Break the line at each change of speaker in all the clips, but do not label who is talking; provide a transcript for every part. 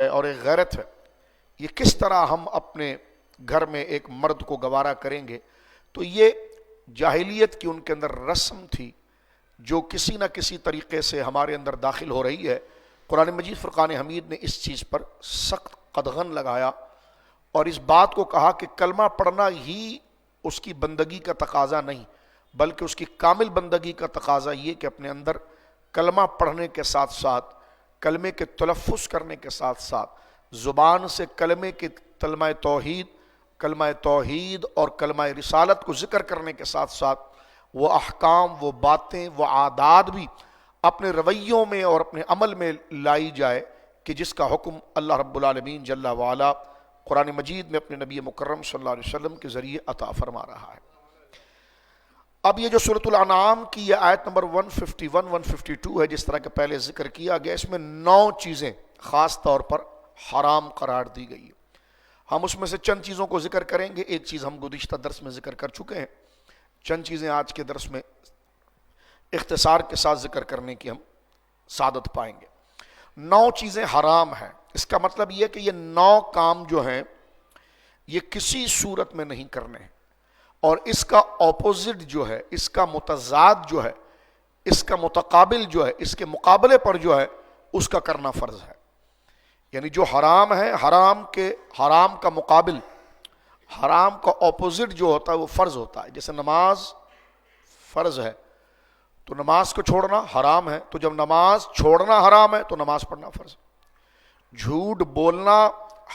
اور ایک غیرت ہے. یہ کس طرح ہم اپنے گھر میں ایک مرد کو گوارا کریں گے؟ تو یہ جاہلیت کی ان کے اندر رسم تھی جو کسی نہ کسی طریقے سے ہمارے اندر داخل ہو رہی ہے. قرآن مجید فرقان حمید نے اس چیز پر سخت قدغن لگایا اور اس بات کو کہا کہ کلمہ پڑھنا ہی اس کی بندگی کا تقاضا نہیں، بلکہ اس کی کامل بندگی کا تقاضا یہ کہ اپنے اندر کلمہ پڑھنے کے ساتھ ساتھ، کلمے کے تلفظ کرنے کے ساتھ ساتھ، زبان سے کلمے کے کلمہ توحید اور کلمہ رسالت کو ذکر کرنے کے ساتھ ساتھ وہ احکام، وہ باتیں، وہ عادات بھی اپنے رویوں میں اور اپنے عمل میں لائی جائے کہ جس کا حکم اللہ رب العالمین جل وعلا قرآن مجید میں اپنے نبی مکرم صلی اللہ علیہ وسلم کے ذریعے عطا فرما رہا ہے. اب یہ جو سورۃ الانعام کی یہ آیت نمبر 151 152 ہے، جس طرح کہ پہلے ذکر کیا گیا، اس میں 9 چیزیں خاص طور پر حرام قرار دی گئی ہے. ہم اس میں سے چند چیزوں کو ذکر کریں گے. ایک چیز ہم گزشتہ درس میں ذکر کر چکے ہیں، چند چیزیں آج کے درس میں اختصار کے ساتھ ذکر کرنے کی ہم سعادت پائیں گے. 9 چیزیں حرام ہیں. اس کا مطلب یہ کہ یہ 9 کام جو ہیں یہ کسی صورت میں نہیں کرنے ہیں، اور اس کا اپوزٹ جو ہے، اس کا متضاد جو ہے، اس کا متقابل جو ہے، اس کے مقابلے پر جو ہے اس کا کرنا فرض ہے. یعنی جو حرام ہے، حرام کا مقابل، حرام کا اپوزٹ جو ہوتا ہے وہ فرض ہوتا ہے. جیسے نماز فرض ہے تو نماز کو چھوڑنا حرام ہے، تو جب نماز چھوڑنا حرام ہے تو نماز پڑھنا فرض ہے. جھوٹ بولنا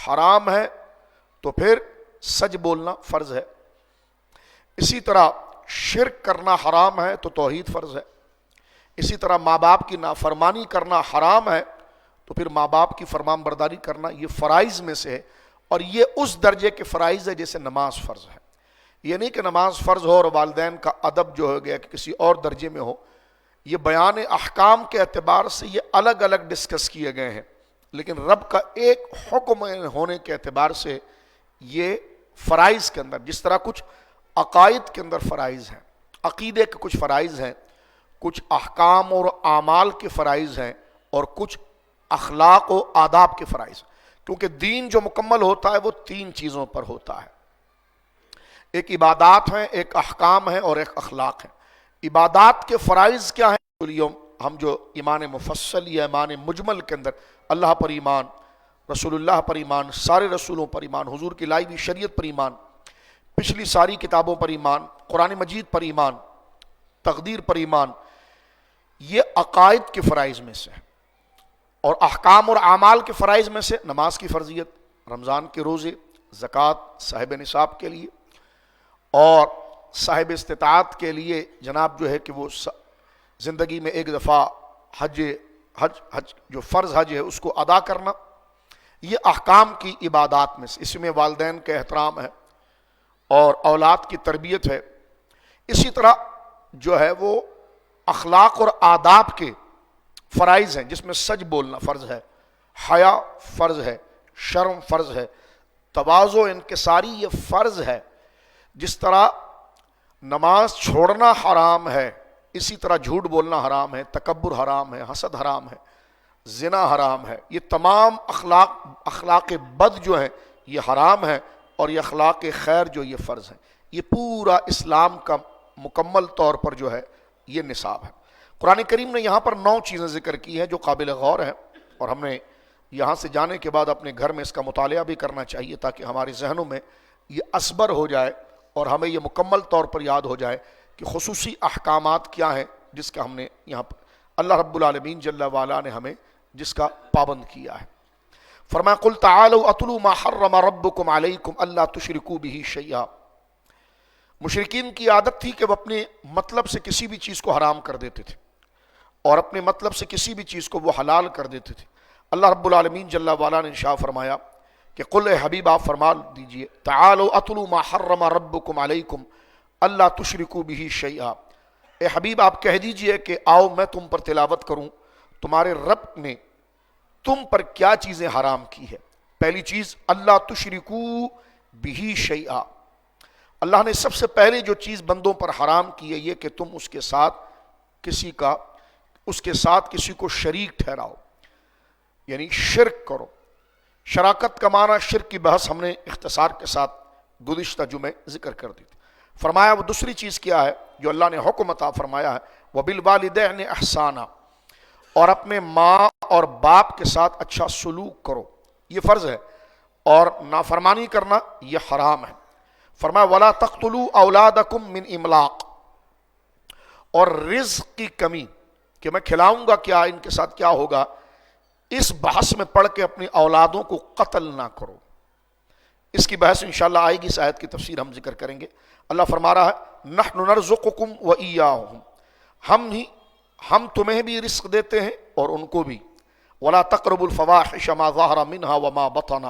حرام ہے تو پھر سچ بولنا فرض ہے. اسی طرح شرک کرنا حرام ہے تو توحید فرض ہے. اسی طرح ماں باپ کی نافرمانی کرنا حرام ہے تو پھر ماں باپ کی فرمان برداری کرنا یہ فرائض میں سے ہے، اور یہ اس درجے کے فرائض ہے جیسے نماز فرض ہے. یہ نہیں کہ نماز فرض ہو اور والدین کا ادب جو ہو گیا کہ کسی اور درجے میں ہو. یہ بیان احکام کے اعتبار سے یہ الگ الگ ڈسکس کیے گئے ہیں، لیکن رب کا ایک حکم ہونے کے اعتبار سے یہ فرائض کے اندر، جس طرح کچھ عقائد کے اندر فرائض ہیں، عقیدے کے کچھ فرائض ہیں، کچھ احکام اور اعمال کے فرائض ہیں، اور کچھ اخلاق و آداب کے فرائض. کیونکہ دین جو مکمل ہوتا ہے وہ 3 چیزوں پر ہوتا ہے. ایک عبادات ہیں، ایک احکام ہیں، اور ایک اخلاق ہیں. عبادات کے فرائض کیا ہیں؟ ہم جو ایمان مفصل یا ایمان مجمل کے اندر اللہ پر ایمان، رسول اللہ پر ایمان، سارے رسولوں پر ایمان، حضور کی لائی ہوئی شریعت پر ایمان، پچھلی ساری کتابوں پر ایمان، قرآن مجید پر ایمان، تقدیر پر ایمان، یہ عقائد کے فرائض میں سے ہے. اور احکام اور اعمال کے فرائض میں سے نماز کی فرضیت، رمضان کے روزے، زکوٰۃ صاحب نصاب کے لیے، اور صاحب استطاعت کے لیے جناب جو ہے کہ وہ زندگی میں ایک دفعہ حج جو فرض حج ہے اس کو ادا کرنا، یہ احکام کی عبادات میں سے. اس میں والدین کا احترام ہے اور اولاد کی تربیت ہے. اسی طرح جو ہے وہ اخلاق اور آداب کے فرائض ہیں، جس میں سچ بولنا فرض ہے، حیا فرض ہے، شرم فرض ہے، تواضع انکساری یہ فرض ہے. جس طرح نماز چھوڑنا حرام ہے، اسی طرح جھوٹ بولنا حرام ہے، تکبر حرام ہے، حسد حرام ہے، زنا حرام ہے. یہ تمام اخلاق بد جو ہیں یہ حرام ہے، اور یہ اخلاق خیر جو یہ فرض ہیں. یہ پورا اسلام کا مکمل طور پر جو ہے یہ نصاب ہے. قرآن کریم نے یہاں پر 9 چیزیں ذکر کی ہیں جو قابل غور ہیں، اور ہم نے یہاں سے جانے کے بعد اپنے گھر میں اس کا مطالعہ بھی کرنا چاہیے تاکہ ہمارے ذہنوں میں یہ اثبر ہو جائے اور ہمیں یہ مکمل طور پر یاد ہو جائے کہ خصوصی احکامات کیا ہیں جس کا ہم نے یہاں پر اللہ رب العالمین جل وعلا نے ہمیں جس کا پابند کیا ہے. فرمایا قل تعالوا اتلوا ما حرم ربکم علیکم الا تشرکوا به شیئا. مشرکین کی عادت تھی کہ وہ اپنے مطلب سے کسی بھی چیز کو حرام کر دیتے تھے اور اپنے مطلب سے کسی بھی چیز کو وہ حلال کر دیتے تھے. اللہ رب العالمین جل وعلا نے ارشاد فرمایا کہ قل اے حبیب آپ فرما دیجئے تعالوا اتلوا ما حرم ربکم علیکم الا تشرکوا به شیئا. اے حبیب آپ کہہ دیجئے کہ آؤ میں تم پر تلاوت کروں تمہارے رب نے تم پر کیا چیزیں حرام کی ہے. پہلی چیز اللہ تشرکوا به شیئا. اللہ نے سب سے پہلے جو چیز بندوں پر حرام کی ہے یہ کہ تم اس کے ساتھ کسی کو شریک ٹھہراؤ، یعنی شرک کرو. شراکت کا معنی شرک کی بحث ہم نے اختصار کے ساتھ گزشتہ جمعے ذکر کر دی تھی. فرمایا وہ دوسری چیز کیا ہے جو اللہ نے حکم عطا فرمایا ہے, وَبِالْوَالِدَيْنِ احسانا, اور اپنے ماں اور باپ کے ساتھ اچھا سلوک کرو, یہ فرض ہے, اور نافرمانی کرنا یہ حرام ہے. فرمایا وَلَا تَقْتُلُوا أَوْلَادَكُمْ مِنْ إِمْلَاقٍ, اور رزق کی کمی کہ میں کھلاؤں گا کیا, ان کے ساتھ کیا ہوگا, اس بحث میں پڑھ کے اپنی اولادوں کو قتل نہ کرو. اس کی بحث انشاءاللہ آئے گی, اس آیت کی تفسیر ہم ذکر کریں گے. اللہ فرما رہا ہے نحن نرزقکم وإیاہم, ہم تمہیں بھی رزق دیتے ہیں اور ان کو بھی. ولا تقربوا الفواحش ما ظہر منها وما بطن,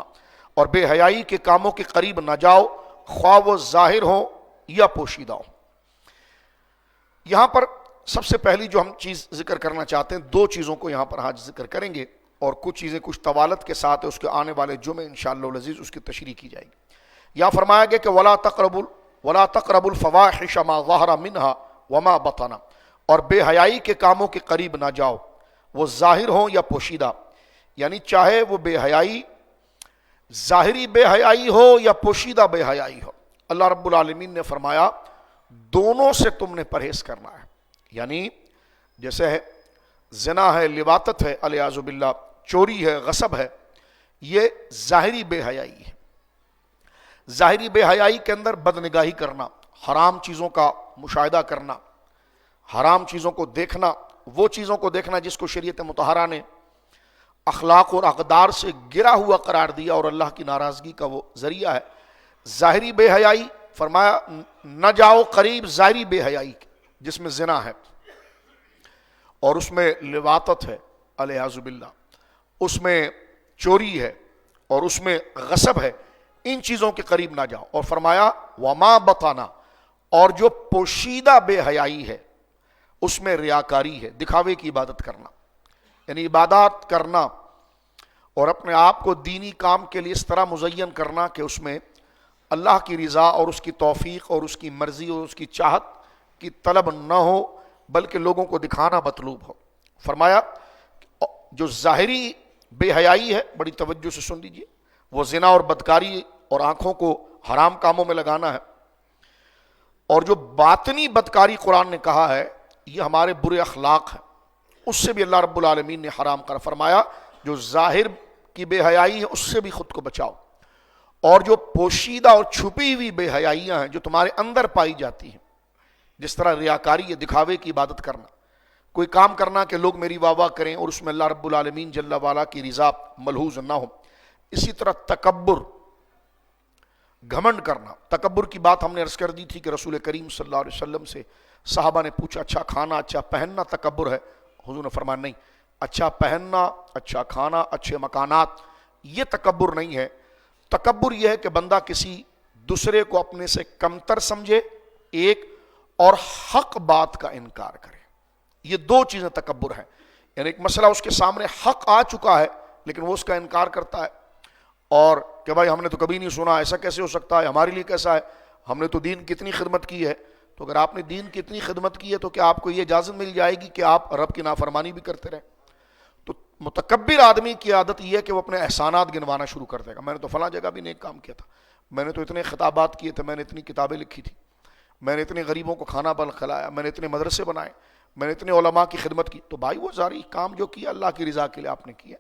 اور بے حیائی کے کاموں کے قریب نہ جاؤ خواہ وہ ظاہر ہو یا پوشیدہ ہو. یہاں پر سب سے پہلی جو ہم چیز ذکر کرنا چاہتے ہیں, دو چیزوں کو یہاں پر آج ذکر کریں گے, اور کچھ چیزیں کچھ طوالت کے ساتھ ہے, اس کے آنے والے جمعے انشاءاللہ العزیز اس کی تشریح کی جائے گی. یہاں فرمایا گیا کہ ولا تقربوا الفواحش ما ظہر منها وما بطن, اور بے حیائی کے کاموں کے قریب نہ جاؤ, وہ ظاہر ہوں یا پوشیدہ, یعنی چاہے وہ بے حیائی ظاہری بے حیائی ہو یا پوشیدہ بے حیائی ہو. اللہ رب العالمین نے فرمایا دونوں سے تم نے پرہیز کرنا ہے. یعنی جیسے ہے زنا ہے, لواطت ہے, علیاذ باللہ چوری ہے, غصب ہے, یہ ظاہری بے حیائی ہے. ظاہری بے حیائی کے اندر بدنگاہی کرنا, حرام چیزوں کا مشاہدہ کرنا, حرام چیزوں کو دیکھنا, وہ چیزوں کو دیکھنا جس کو شریعت مطہرہ نے اخلاق اور اقدار سے گرا ہوا قرار دیا اور اللہ کی ناراضگی کا وہ ذریعہ ہے. ظاہری بے حیائی فرمایا نہ جاؤ قریب ظاہری بے حیائی جس میں زنا ہے اور اس میں لواطت ہے, علیاذ باللہ اس میں چوری ہے اور اس میں غصب ہے, ان چیزوں کے قریب نہ جاؤ. اور فرمایا وما بطانا, اور جو پوشیدہ بے حیائی ہے اس میں ریاکاری ہے, دکھاوے کی عبادت کرنا, یعنی عبادات کرنا اور اپنے آپ کو دینی کام کے لیے اس طرح مزین کرنا کہ اس میں اللہ کی رضا اور اس کی توفیق اور اس کی مرضی اور اس کی چاہت کی طلب نہ ہو بلکہ لوگوں کو دکھانا مطلوب ہو. فرمایا جو ظاہری بے حیائی ہے, بڑی توجہ سے سن لیجیے, وہ زنا اور بدکاری اور آنکھوں کو حرام کاموں میں لگانا ہے. اور جو باطنی بدکاری قرآن نے کہا ہے یہ ہمارے برے اخلاق ہیں, اس سے بھی اللہ رب العالمین نے حرام کر فرمایا جو ظاہر کی بے حیائی ہے اس سے بھی خود کو بچاؤ. اور جو پوشیدہ اور چھپی ہوئی بے حیائیاں ہیں جو تمہارے اندر پائی جاتی ہیں, جس طرح ریاکاری ہے, دکھاوے کی عبادت کرنا, کوئی کام کرنا کہ لوگ میری واہ واہ کریں اور اس میں اللہ رب العالمین جل وعلا کی رضا ملحوظ نہ ہو. اسی طرح تکبر, گھمنڈ کرنا. تکبر کی بات ہم نے عرض کر دی تھی کہ رسول کریم صلی اللہ علیہ وسلم سے صحابہ نے پوچھا اچھا کھانا اچھا پہننا تکبر ہے؟ حضور نے فرمایا نہیں, اچھا پہننا, اچھا کھانا, اچھے مکانات یہ تکبر نہیں ہے. تکبر یہ ہے کہ بندہ کسی دوسرے کو اپنے سے کمتر سمجھے ایک, اور حق بات کا انکار کرے. یہ دو چیزیں تکبر ہیں. یعنی ایک مسئلہ اس کے سامنے حق آ چکا ہے لیکن وہ اس کا انکار کرتا ہے, اور کہ بھائی ہم نے تو کبھی نہیں سنا, ایسا کیسے ہو سکتا ہے, ہمارے لیے کیسا ہے, ہم نے تو دین کی اتنی خدمت کی ہے. تو اگر آپ نے دین کی اتنی خدمت کی ہے تو کیا آپ کو یہ اجازت مل جائے گی کہ آپ رب کی نافرمانی بھی کرتے رہیں؟ تو متکبر آدمی کی عادت یہ ہے کہ وہ اپنے احسانات گنوانا شروع کر دے گا. میں نے تو فلاں جگہ بھی نیک کام کیا تھا, میں نے تو اتنے خطابات کیے تھے, میں نے اتنی کتابیں لکھی تھی, میں نے اتنے غریبوں کو کھانا بل کھلایا, میں نے اتنے مدرسے بنائے, میں نے اتنے علماء کی خدمت کی. تو بھائی وہ ساری کام جو کیا اللہ کی رضا کے لیے آپ نے کیا,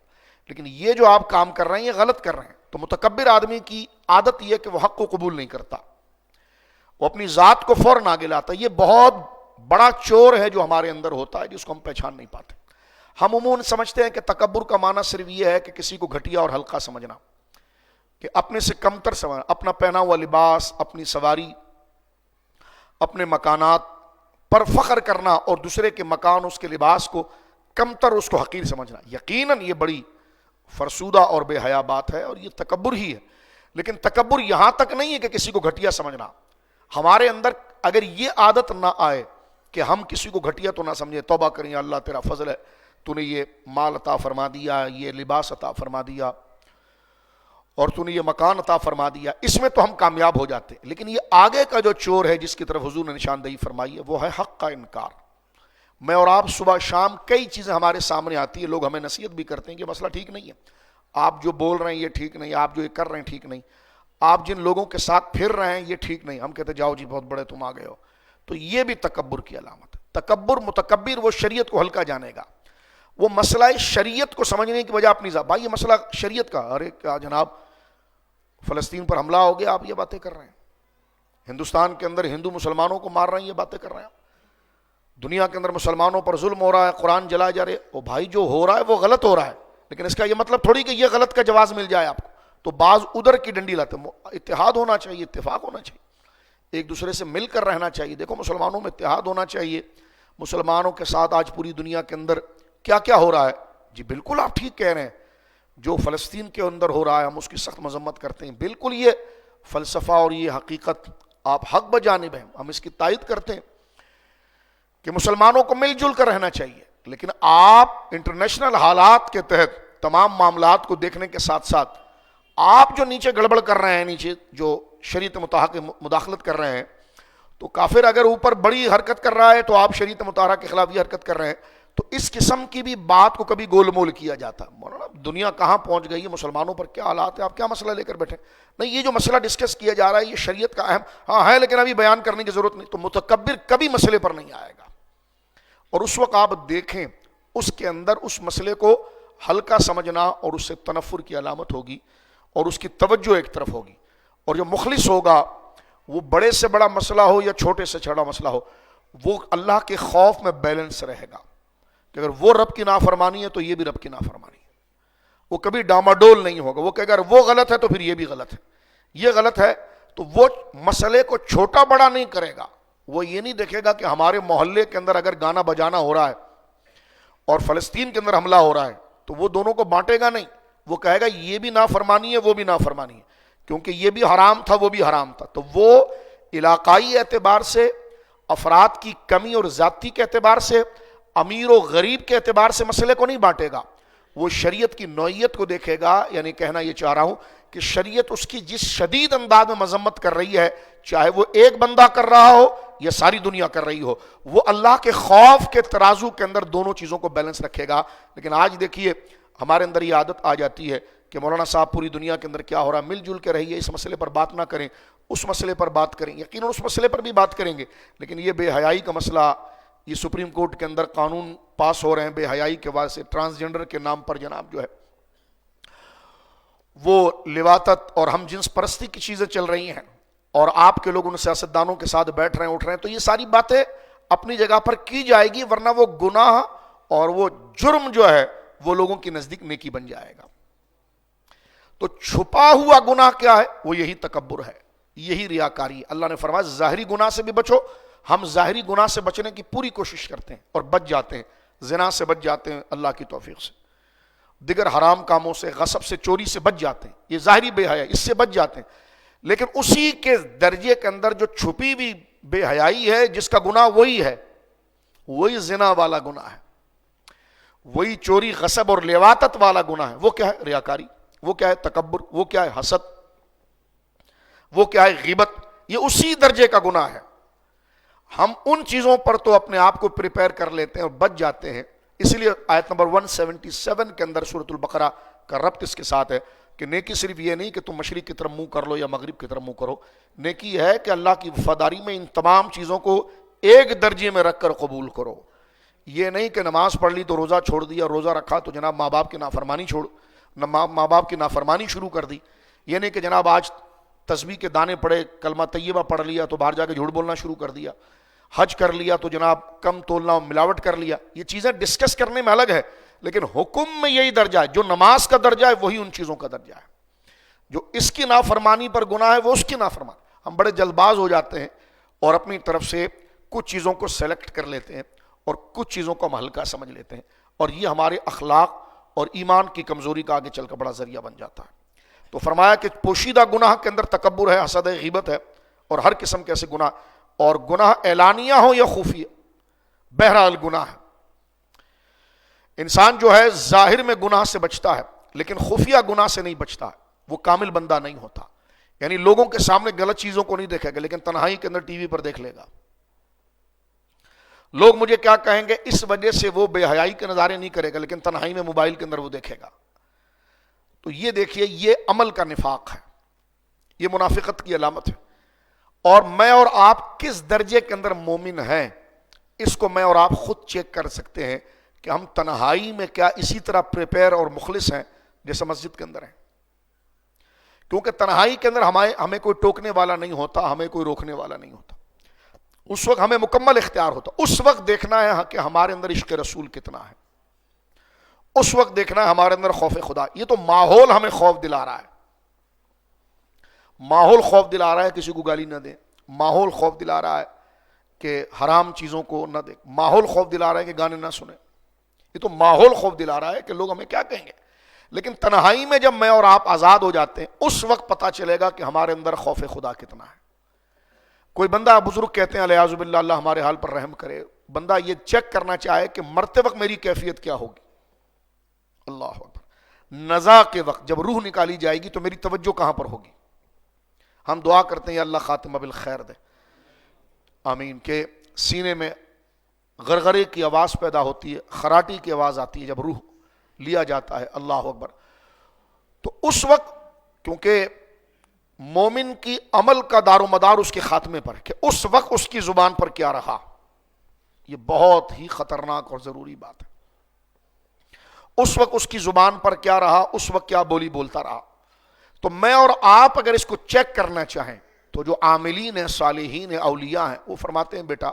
لیکن یہ جو آپ کام کر رہے ہیں یہ غلط کر رہے ہیں. تو متکبر آدمی کی عادت یہ ہے کہ وہ حق کو قبول نہیں کرتا, وہ اپنی ذات کو فوراً آگے لاتا. یہ بہت بڑا چور ہے جو ہمارے اندر ہوتا ہے جس کو ہم پہچان نہیں پاتے. ہم عموماً سمجھتے ہیں کہ تکبر کا معنی صرف یہ ہے کہ کسی کو گھٹیا اور ہلکا سمجھنا, کہ اپنے سے کمتر سمجھنا, اپنا پہنا ہوا لباس, اپنی سواری, اپنے مکانات پر فخر کرنا اور دوسرے کے مکان اس کے لباس کو کمتر, اس کو حقیر سمجھنا. یقیناً یہ بڑی فرسودہ اور بے حیا بات ہے اور یہ تکبر ہی ہے. لیکن تکبر یہاں تک نہیں ہے کہ کسی کو گھٹیا سمجھنا. ہمارے اندر اگر یہ عادت نہ آئے کہ ہم کسی کو گھٹیا تو نہ سمجھیں, توبہ کریں اللہ تیرا فضل ہے, تو نے یہ مال عطا فرما دیا, یہ لباس عطا فرما دیا, اور تو نے یہ مکان عطا فرما دیا, اس میں تو ہم کامیاب ہو جاتے. لیکن یہ آگے کا جو چور ہے جس کی طرف حضور نے نشاندہی فرمائی ہے وہ ہے حق کا انکار. میں اور آپ صبح شام کئی چیزیں ہمارے سامنے آتی ہے, لوگ ہمیں نصیحت بھی کرتے ہیں کہ مسئلہ ٹھیک نہیں ہے, آپ جو بول رہے ہیں یہ ٹھیک نہیں، آپ جو یہ کر رہے ہیں ٹھیک نہیں، آپ جن لوگوں کے ساتھ پھر رہے ہیں یہ ٹھیک نہیں. ہم کہتے جاؤ جی بہت بڑے تم آ گئے ہو. تو یہ بھی تکبر کی علامت ہے. تکبر متکبر وہ شریعت کو ہلکا جانے گا، وہ مسئلہ شریعت کو سمجھنے کی وجہ اپنی ذات. بھائی یہ مسئلہ شریعت کا، ارے کیا جناب فلسطین پر حملہ ہو گیا آپ یہ باتیں کر رہے ہیں، ہندوستان کے اندر ہندو مسلمانوں کو مار رہے ہیں یہ باتیں کر رہے ہیں، دنیا کے اندر مسلمانوں پر ظلم ہو رہا ہے، قرآن جلائے جا رہے. او بھائی جو ہو رہا ہے وہ غلط ہو رہا ہے، لیکن اس کا یہ مطلب تھوڑی کہ یہ غلط کا جواز مل جائے آپ کو. تو بعض ادھر کی ڈنڈی لاتے. اتحاد ہونا چاہیے، اتفاق ہونا چاہیے، ایک دوسرے سے مل کر رہنا چاہیے. دیکھو مسلمانوں میں اتحاد ہونا چاہیے. مسلمانوں کے ساتھ آج پوری دنیا کے اندر کیا کیا ہو رہا ہے. جی بالکل آپ ٹھیک کہہ رہے ہیں، جو فلسطین کے اندر ہو رہا ہے ہم اس کی سخت مذمت کرتے ہیں. بالکل یہ فلسفہ اور یہ حقیقت آپ حق بجانب ہیں، ہم اس کی تائید کرتے ہیں کہ مسلمانوں کو مل جل کر رہنا چاہیے. لیکن آپ انٹرنیشنل حالات کے تحت تمام معاملات کو دیکھنے کے ساتھ ساتھ آپ جو نیچے گڑبڑ کر رہے ہیں، نیچے جو شریعت مطہرہ مداخلت کر رہے ہیں، تو کافر اگر اوپر بڑی حرکت کر رہا ہے تو آپ شریعت مطہرہ کے خلاف یہ حرکت کر رہے ہیں. تو اس قسم کی بھی بات کو کبھی گول مول کیا جاتا. مولانا دنیا کہاں پہنچ گئی ہے، مسلمانوں پر کیا حالات ہے، آپ کیا مسئلہ لے کر بیٹھے. نہیں، یہ جو مسئلہ ڈسکس کیا جا رہا ہے یہ شریعت کا اہم ہاں ہے، لیکن ابھی بیان کرنے کی ضرورت نہیں. تو متکبر کبھی مسئلے پر نہیں آئے گا، اور اس وقت آپ دیکھیں اس کے اندر اس مسئلے کو ہلکا سمجھنا اور اس سے تنفر کی علامت ہوگی، اور اس کی توجہ ایک طرف ہوگی. اور جو مخلص ہوگا وہ بڑے سے بڑا مسئلہ ہو یا چھوٹے سے چھوٹا مسئلہ ہو، وہ اللہ کے خوف میں بیلنس رہے گا کہ اگر وہ رب کی نافرمانی ہے تو یہ بھی رب کی نافرمانی ہے. وہ کبھی ڈاماڈول نہیں ہوگا. وہ کہ اگر وہ غلط ہے تو پھر یہ بھی غلط ہے، یہ غلط ہے تو وہ مسئلے کو چھوٹا بڑا نہیں کرے گا. وہ یہ نہیں دیکھے گا کہ ہمارے محلے کے اندر اگر گانا بجانا ہو رہا ہے اور فلسطین کے اندر حملہ ہو رہا ہے تو وہ دونوں کو بانٹے گا نہیں. وہ کہے گا یہ بھی نافرمانی ہے وہ بھی نافرمانی ہے، کیونکہ یہ بھی حرام تھا وہ بھی حرام تھا. تو وہ علاقائی اعتبار سے، افراد کی کمی اور ذاتی کے اعتبار سے، امیر و غریب کے اعتبار سے مسئلے کو نہیں بانٹے گا. وہ شریعت کی نوعیت کو دیکھے گا. یعنی کہنا یہ چاہ رہا ہوں کہ شریعت اس کی جس شدید انداز میں مذمت کر رہی ہے، چاہے وہ ایک بندہ کر رہا ہو یا ساری دنیا کر رہی ہو، وہ اللہ کے خوف کے ترازو کے اندر دونوں چیزوں کو بیلنس رکھے گا. لیکن آج دیکھیے ہمارے اندر یہ عادت آ جاتی ہے کہ مولانا صاحب پوری دنیا کے اندر کیا ہو رہا ہے، مل جل کے رہیے، اس مسئلے پر بات نہ کریں، اس مسئلے پر بات کریں. یقیناً اس مسئلے پر بھی بات کریں گے، لیکن یہ بے حیائی کا مسئلہ، یہ سپریم کورٹ کے اندر قانون پاس ہو رہے ہیں بے حیائی کے واسطے، ٹرانسجنڈر کے نام پر جناب جو ہے وہ لواطت اور ہم جنس پرستی کی چیزیں چل رہی ہیں، اور آپ کے لوگ ان سیاستدانوں کے ساتھ بیٹھ رہے ہیں اٹھ رہے ہیں. تو یہ ساری باتیں اپنی جگہ پر کی جائے گی، ورنہ وہ گناہ اور وہ جرم جو ہے وہ لوگوں کی نزدیک نیکی بن جائے گا. تو چھپا ہوا گناہ کیا ہے؟ وہ یہی تکبر ہے، یہی ریاکاری. اللہ نے فرمایا ظاہری گناہ سے بھی بچو. ہم ظاہری گناہ سے بچنے کی پوری کوشش کرتے ہیں اور بچ جاتے ہیں. زنا سے بچ جاتے ہیں اللہ کی توفیق سے، دیگر حرام کاموں سے، غصب سے، چوری سے بچ جاتے ہیں. یہ ظاہری بے حیائی، اس سے بچ جاتے ہیں. لیکن اسی کے درجے کے اندر جو چھپی ہوئی بے حیائی ہے، جس کا گناہ وہی ہے، وہی زنا والا گناہ ہے، وہی چوری غصب اور لواطت والا گناہ ہے. وہ کیا ہے؟ ریاکاری. وہ کیا ہے؟ تکبر. وہ کیا ہے؟ حسد. وہ کیا ہے؟ غیبت. یہ اسی درجے کا گناہ ہے. ہم ان چیزوں پر تو اپنے آپ کو پریپئر کر لیتے ہیں اور بچ جاتے ہیں. اس لیے آیت نمبر 177 کے اندر سورۃ البقرہ کا ربط اس کے ساتھ ہے کہ نیکی صرف یہ نہیں کہ تم مشرق کی طرف منہ کر لو یا مغرب کی طرف منہ کرو. نیکی ہے کہ اللہ کی وفاداری میں ان تمام چیزوں کو ایک درجے میں رکھ کر قبول کرو. یہ نہیں کہ نماز پڑھ لی تو روزہ چھوڑ دیا، روزہ رکھا تو جناب ماں باپ کی نافرمانی ماں باپ کی نافرمانی شروع کر دی. یہ نہیں کہ جناب آج تسبیح کے دانے پڑے، کلمہ طیبہ پڑھ لیا تو باہر جا کے جھوٹ بولنا شروع کر دیا، حج کر لیا تو جناب کم تولنا ملاوٹ کر لیا. یہ چیزیں ڈسکس کرنے میں الگ ہے، لیکن حکم میں یہی درجہ ہے. جو نماز کا درجہ ہے وہی ان چیزوں کا درجہ ہے. جو اس کی نافرمانی پر گناہ ہے وہ اس کی نافرمانی. ہم بڑے جلد باز ہو جاتے ہیں اور اپنی طرف سے کچھ چیزوں کو سلیکٹ کر لیتے ہیں اور کچھ چیزوں کو ہم ہلکا سمجھ لیتے ہیں، اور یہ ہمارے اخلاق اور ایمان کی کمزوری کا آگے چل کر بڑا ذریعہ بن جاتا ہے. تو فرمایا کہ پوشیدہ گناہ کے اندر تکبر ہے، حسد ہے، غیبت ہے، اور ہر قسم کے ایسے گناہ، اور گناہ اعلانیہ ہو یا خفیہ، بہرحال گناہ ہے. انسان جو ہے ظاہر میں گناہ سے بچتا ہے لیکن خفیہ گناہ سے نہیں بچتا ہے، وہ کامل بندہ نہیں ہوتا. یعنی لوگوں کے سامنے غلط چیزوں کو نہیں دیکھے گا لیکن تنہائی کے اندر ٹی وی پر دیکھ لے گا. لوگ مجھے کیا کہیں گے، اس وجہ سے وہ بے حیائی کے نظارے نہیں کرے گا لیکن تنہائی میں موبائل کے اندر وہ دیکھے گا. تو یہ دیکھیے یہ عمل کا نفاق ہے، یہ منافقت کی علامت ہے. اور میں اور آپ کس درجے کے اندر مومن ہیں اس کو میں اور آپ خود چیک کر سکتے ہیں کہ ہم تنہائی میں کیا اسی طرح پریپیئر اور مخلص ہیں جیسے مسجد کے اندر ہیں. کیونکہ تنہائی کے اندر ہمیں کوئی ٹوکنے والا نہیں ہوتا، ہمیں کوئی روکنے والا نہیں ہوتا. اس وقت ہمیں مکمل اختیار ہوتا. اس وقت دیکھنا ہے کہ ہمارے اندر عشق رسول کتنا ہے، اس وقت دیکھنا ہے ہمارے اندر خوف خدا. یہ تو ماحول ہمیں خوف دلا رہا ہے، ماحول خوف دلا رہا ہے کسی کو گالی نہ دیں، ماحول خوف دلا رہا ہے کہ حرام چیزوں کو نہ دیکھ، ماحول خوف دلا رہا ہے کہ گانے نہ سنیں. یہ تو ماحول خوف دلا رہا ہے کہ لوگ ہمیں کیا کہیں گے. لیکن تنہائی میں جب میں اور آپ آزاد ہو جاتے ہیں اس وقت پتا چلے گا کہ ہمارے اندر خوف خدا کتنا ہے. کوئی بندہ، بزرگ کہتے ہیں الیاذ باللہ اللہ ہمارے حال پر رحم کرے، بندہ یہ چیک کرنا چاہے کہ مرتے وقت میری کیفیت کیا ہوگی. اللہ اکبر. نزا کے وقت جب روح نکالی جائے گی تو میری توجہ کہاں پر ہوگی. ہم دعا کرتے ہیں یا اللہ خاتمہ بالخیر دے، آمین. کہ سینے میں غرغرے کی آواز پیدا ہوتی ہے، خراٹی کی آواز آتی ہے جب روح لیا جاتا ہے. اللہ اکبر. تو اس وقت کیونکہ مومن کی عمل کا دار و مدار اس کے خاتمے پر کہ اس وقت اس کی زبان پر کیا رہا، یہ بہت ہی خطرناک اور ضروری بات ہے. اس وقت اس کی زبان پر کیا رہا، اس وقت کیا بولی بولتا رہا. تو میں اور آپ اگر اس کو چیک کرنا چاہیں تو جو عاملین ہیں، صالحین ہیں، اولیاء ہیں، وہ فرماتے ہیں بیٹا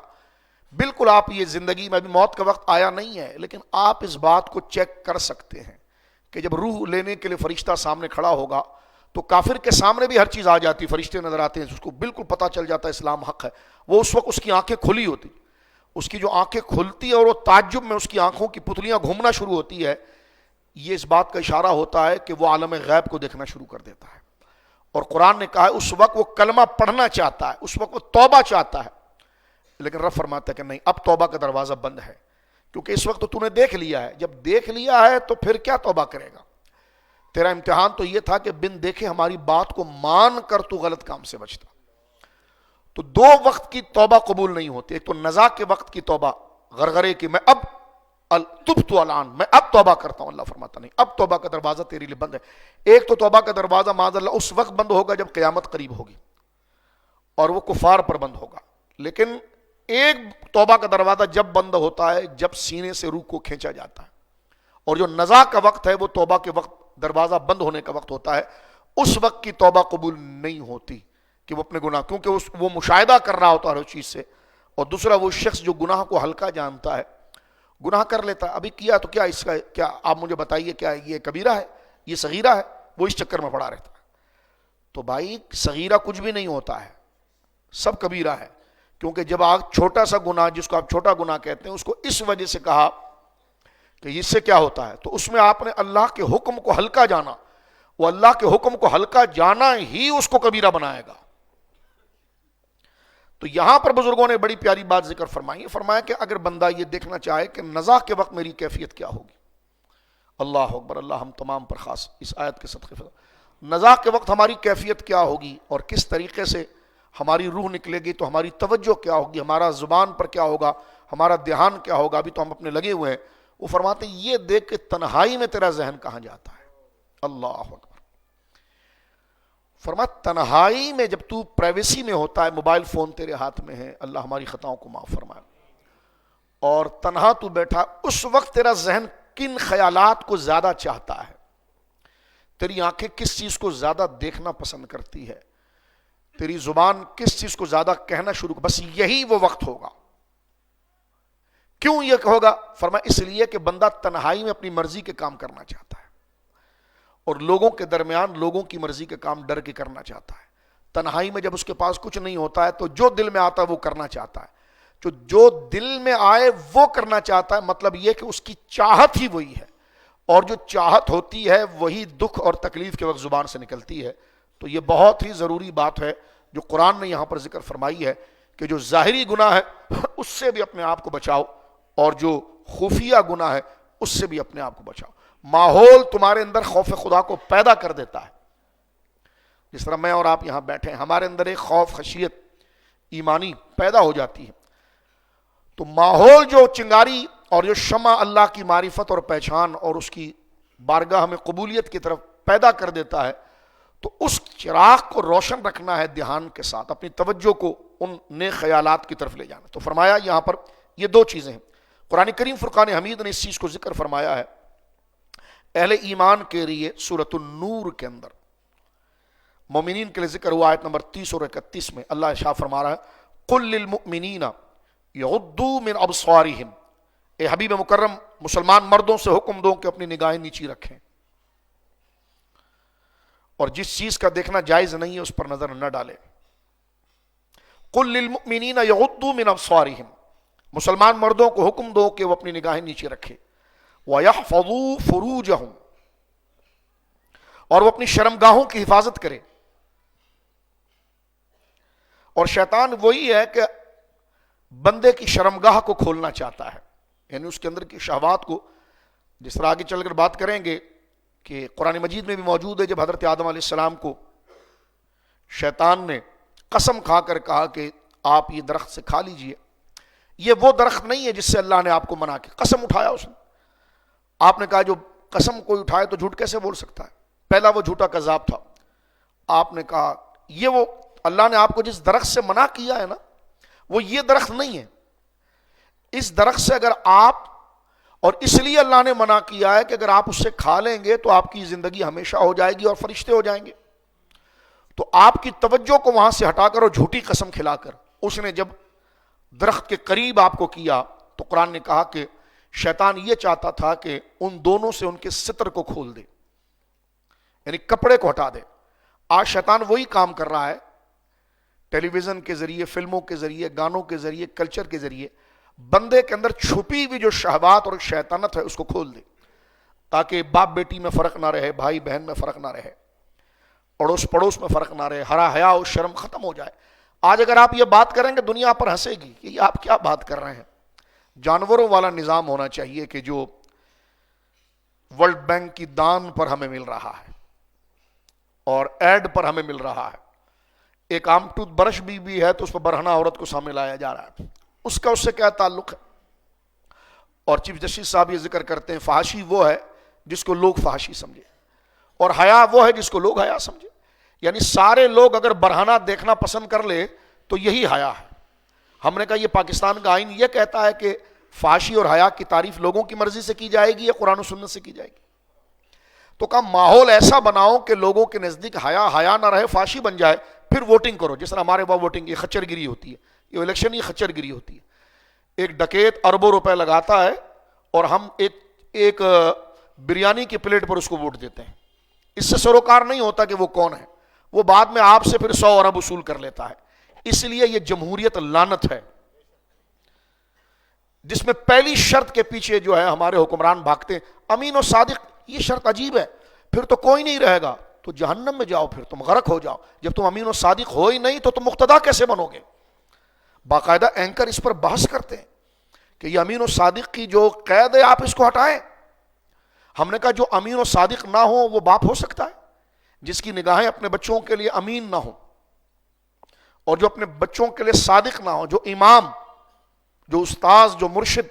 بالکل آپ یہ زندگی میں ابھی موت کا وقت آیا نہیں ہے، لیکن آپ اس بات کو چیک کر سکتے ہیں کہ جب روح لینے کے لیے فرشتہ سامنے کھڑا ہوگا تو کافر کے سامنے بھی ہر چیز آ جاتی، فرشتے نظر آتے ہیں، اس کو بالکل پتہ چل جاتا ہے اسلام حق ہے. وہ اس وقت اس کی آنکھیں کھلی ہوتی، اس کی جو آنکھیں کھلتی ہیں اور وہ تعجب میں اس کی آنکھوں کی پتلیاں گھومنا شروع ہوتی ہے، یہ اس بات کا اشارہ ہوتا ہے کہ وہ عالم غیب کو دیکھنا شروع کر دیتا ہے. اور قرآن نے کہا ہے اس وقت وہ کلمہ پڑھنا چاہتا ہے، اس وقت وہ توبہ چاہتا ہے، لیکن رب فرماتا ہے کہ نہیں، اب توبہ کا دروازہ بند ہے، کیونکہ اس وقت تو نے دیکھ لیا ہے. جب دیکھ لیا ہے تو پھر کیا توبہ کرے گا. تیرا امتحان تو یہ تھا کہ بن دیکھے ہماری بات کو مان کر تو غلط کام سے بچتا. تو دو وقت کی توبہ قبول نہیں ہوتی، ایک تو نزا کے وقت کی توبہ غرغرے کی، میں اب تبت الان، میں اب توبہ کرتا ہوں. اللہ فرماتا نہیں، اب توبہ کا دروازہ تیرے لیے بند ہے. ایک تو توبہ کا دروازہ معاذ اللہ اس وقت بند ہوگا جب قیامت قریب ہوگی اور وہ کفار پر بند ہوگا. لیکن ایک توبہ کا دروازہ جب بند ہوتا ہے جب سینے سے روح کو کھینچا جاتا ہے، اور جو نزا کا وقت ہے وہ توبہ کے وقت دروازہ بند ہونے کا وقت ہوتا ہے. اس وقت کی توبہ قبول نہیں ہوتی کہ وہ اپنے گناہ، کیونکہ وہ مشاہدہ کر رہا ہوتا ہے ہر چیز سے. اور دوسرا وہ شخص جو گناہ کو ہلکا جانتا ہے، گناہ کر لیتا ہے، ابھی کیا تو کیا، اس کا کیا آپ مجھے بتائیے، کیا یہ کبیرہ ہے، یہ صغیرہ ہے، وہ اس چکر میں پڑا رہتا ہے. تو بھائی صغیرہ کچھ بھی نہیں ہوتا ہے، سب کبیرہ ہے. کیونکہ جب آپ چھوٹا سا گناہ جس کو آپ چھوٹا گناہ کہتے ہیں اس کو اس وجہ سے کہا کہ اس سے کیا ہوتا ہے، تو اس میں آپ نے اللہ کے حکم کو ہلکا جانا. وہ اللہ کے حکم کو ہلکا جانا ہی اس کو کبیرہ بنائے گا. تو یہاں پر بزرگوں نے بڑی پیاری بات ذکر فرمائی، فرمایا کہ اگر بندہ یہ دیکھنا چاہے کہ نزا کے وقت میری کیفیت کیا ہوگی. اللہ اکبر. اللہ ہم تمام پر خاص اس آیت کے صدقے نزا کے وقت ہماری کیفیت کیا ہوگی اور کس طریقے سے ہماری روح نکلے گی، تو ہماری توجہ کیا ہوگی، ہمارا زبان پر کیا ہوگا، ہمارا دھیان کیا ہوگا. ابھی تو ہم اپنے لگے ہوئے ہیں. وہ فرماتے ہیں یہ دیکھ کے تنہائی میں تیرا ذہن کہاں جاتا ہے. اللہ اکبر. فرمایا تنہائی میں جب تو پرائیویسی میں ہوتا ہے، موبائل فون تیرے ہاتھ میں ہے، اللہ ہماری خطاؤں کو معاف فرمائے، اور تنہا تو بیٹھا، اس وقت تیرا ذہن کن خیالات کو زیادہ چاہتا ہے، تیری آنکھیں کس چیز کو زیادہ دیکھنا پسند کرتی ہے، تیری زبان کس چیز کو زیادہ کہنا شروع، بس یہی وہ وقت ہوگا. کیوں یہ ہوگا؟ فرمایا اس لیے کہ بندہ تنہائی میں اپنی مرضی کے کام کرنا چاہتا ہے اور لوگوں کے درمیان لوگوں کی مرضی کے کام ڈر کے کرنا چاہتا ہے. تنہائی میں جب اس کے پاس کچھ نہیں ہوتا ہے تو جو دل میں آتا ہے وہ کرنا چاہتا ہے، جو دل میں آئے وہ کرنا چاہتا ہے. مطلب یہ کہ اس کی چاہت ہی وہی ہے، اور جو چاہت ہوتی ہے وہی دکھ اور تکلیف کے وقت زبان سے نکلتی ہے. تو یہ بہت ہی ضروری بات ہے جو قرآن نے یہاں پر ذکر فرمائی ہے کہ جو ظاہری گناہ ہے اس سے بھی اپنے آپ کو بچاؤ، اور جو خفیہ گناہ ہے اس سے بھی اپنے آپ کو بچاؤ. ماحول تمہارے اندر خوف خدا کو پیدا کر دیتا ہے. جس طرح میں اور آپ یہاں بیٹھے ہیں، ہمارے اندر ایک خوف خشیت ایمانی پیدا ہو جاتی ہے. تو ماحول جو چنگاری اور جو شمع اللہ کی معرفت اور پہچان اور اس کی بارگاہ میں قبولیت کی طرف پیدا کر دیتا ہے، تو اس چراغ کو روشن رکھنا ہے دھیان کے ساتھ، اپنی توجہ کو ان نیک خیالات کی طرف لے جانا۔ تو فرمایا یہاں پر یہ دو چیزیں ہیں۔ قرآن کریم فرقان حمید نے اس چیز کو ذکر فرمایا ہے اہل ایمان کے لیے سورۃ النور کے اندر، مومنین کے لیے ذکر ہوا آیت نمبر 30 اور 31 میں۔ اللہ ارشاد فرما رہا ہے قل للمؤمنین یغضوا من ابصارہم، اے حبیب مکرم مسلمان مردوں سے حکم دو کہ اپنی نگاہیں نیچی رکھیں، اور جس چیز کا دیکھنا جائز نہیں ہے اس پر نظر نہ ڈالیں۔ قل للمؤمنین یغضوا من ابصارہم، مسلمان مردوں کو حکم دو کہ وہ اپنی نگاہیں نیچے رکھیں، وَيَحْفَظُوا فُرُوجَهُمْ، اور وہ اپنی شرمگاہوں کی حفاظت کرے۔ اور شیطان وہی ہے کہ بندے کی شرمگاہ کو کھولنا چاہتا ہے، یعنی اس کے اندر کی شہوات کو، جس طرح آگے چل کر بات کریں گے کہ قرآن مجید میں بھی موجود ہے جب حضرت آدم علیہ السلام کو شیطان نے قسم کھا کر کہا کہ آپ یہ درخت سے کھا لیجئے، یہ وہ درخت نہیں ہے جس سے اللہ نے آپ کو منع کیا، قسم اٹھایا اس نے۔ آپ نے کہا جو قسم کوئی اٹھائے تو جھوٹ کیسے بول سکتا ہے، پہلا وہ جھوٹا کذاب تھا۔ آپ نے کہا یہ وہ اللہ نے آپ کو جس درخت سے منع کیا ہے نا، وہ یہ درخت نہیں ہے، اس درخت سے اگر آپ، اور اس لیے اللہ نے منع کیا ہے کہ اگر آپ اس سے کھا لیں گے تو آپ کی زندگی ہمیشہ ہو جائے گی اور فرشتے ہو جائیں گے۔ تو آپ کی توجہ کو وہاں سے ہٹا کر اور جھوٹی قسم کھلا کر اس نے جب درخت کے قریب آپ کو کیا، تو قرآن نے کہا کہ شیطان یہ چاہتا تھا کہ ان دونوں سے ان کے ستر کو کھول دے، یعنی کپڑے کو ہٹا دے۔ آج شیطان وہی کام کر رہا ہے، ٹیلی ویژن کے ذریعے، فلموں کے ذریعے، گانوں کے ذریعے، کلچر کے ذریعے بندے کے اندر چھپی ہوئی جو شہوات اور شیطانت ہے اس کو کھول دے، تاکہ باپ بیٹی میں فرق نہ رہے، بھائی بہن میں فرق نہ رہے، اڑوس پڑوس میں فرق نہ رہے، حیا اور شرم ختم ہو جائے۔ آج اگر آپ یہ بات کریں گے دنیا پر ہنسے گی کہ یہ آپ کیا بات کر رہے ہیں۔ جانوروں والا نظام ہونا چاہیے کہ جو ورلڈ بینک کی دان پر ہمیں مل رہا ہے اور ایڈ پر ہمیں مل رہا ہے۔ ایک عام ٹوتھ برش بھی ہے تو اس پر برہنہ عورت کو سامنے لایا جا رہا ہے، اس کا اس سے کیا تعلق ہے؟ اور چیف جسٹس صاحب یہ ذکر کرتے ہیں فحاشی وہ ہے جس کو لوگ فحاشی سمجھے، اور حیا وہ ہے جس کو لوگ حیا سمجھے۔ یعنی سارے لوگ اگر برہنہ دیکھنا پسند کر لے تو یہی حیا ہے۔ ہم نے کہا یہ پاکستان کا آئین یہ کہتا ہے کہ فحاشی اور حیا کی تعریف لوگوں کی مرضی سے کی جائے گی یا قرآن و سنت سے کی جائے گی؟ تو کہا ماحول ایسا بناؤ کہ لوگوں کے نزدیک حیا نہ رہے، فحاشی بن جائے، پھر ووٹنگ کرو۔ جس طرح ہمارے وہاں ووٹنگ یہ خچر گیری ہوتی ہے، یہ الیکشن یہ خچر گیری ہوتی ہے۔ ایک ڈکیت اربوں روپے لگاتا ہے اور ہم ایک بریانی کی پلیٹ پر اس کو ووٹ دیتے ہیں، اس سے سروکار نہیں ہوتا کہ وہ کون ہے، وہ بعد میں آپ سے پھر 100 ارب وصول کر لیتا ہے۔ اس لیے یہ جمہوریت لعنت ہے، جس میں پہلی شرط کے پیچھے جو ہے ہمارے حکمران بھاگتے ہیں، امین و صادق۔ یہ شرط عجیب ہے، پھر تو کوئی نہیں رہے گا، تو جہنم میں جاؤ، پھر تم غرق ہو جاؤ۔ جب تم امین و صادق ہو ہی نہیں تو تم مقتدا کیسے بنو گے؟ باقاعدہ اینکر اس پر بحث کرتے ہیں کہ یہ امین و صادق کی جو قید ہے آپ اس کو ہٹائیں۔ ہم نے کہا جو امین و صادق نہ ہو وہ باپ ہو سکتا ہے؟ جس کی نگاہیں اپنے بچوں کے لیے امین نہ ہو، اور جو اپنے بچوں کے لیے صادق نہ ہو، جو امام، جو استاذ، جو مرشد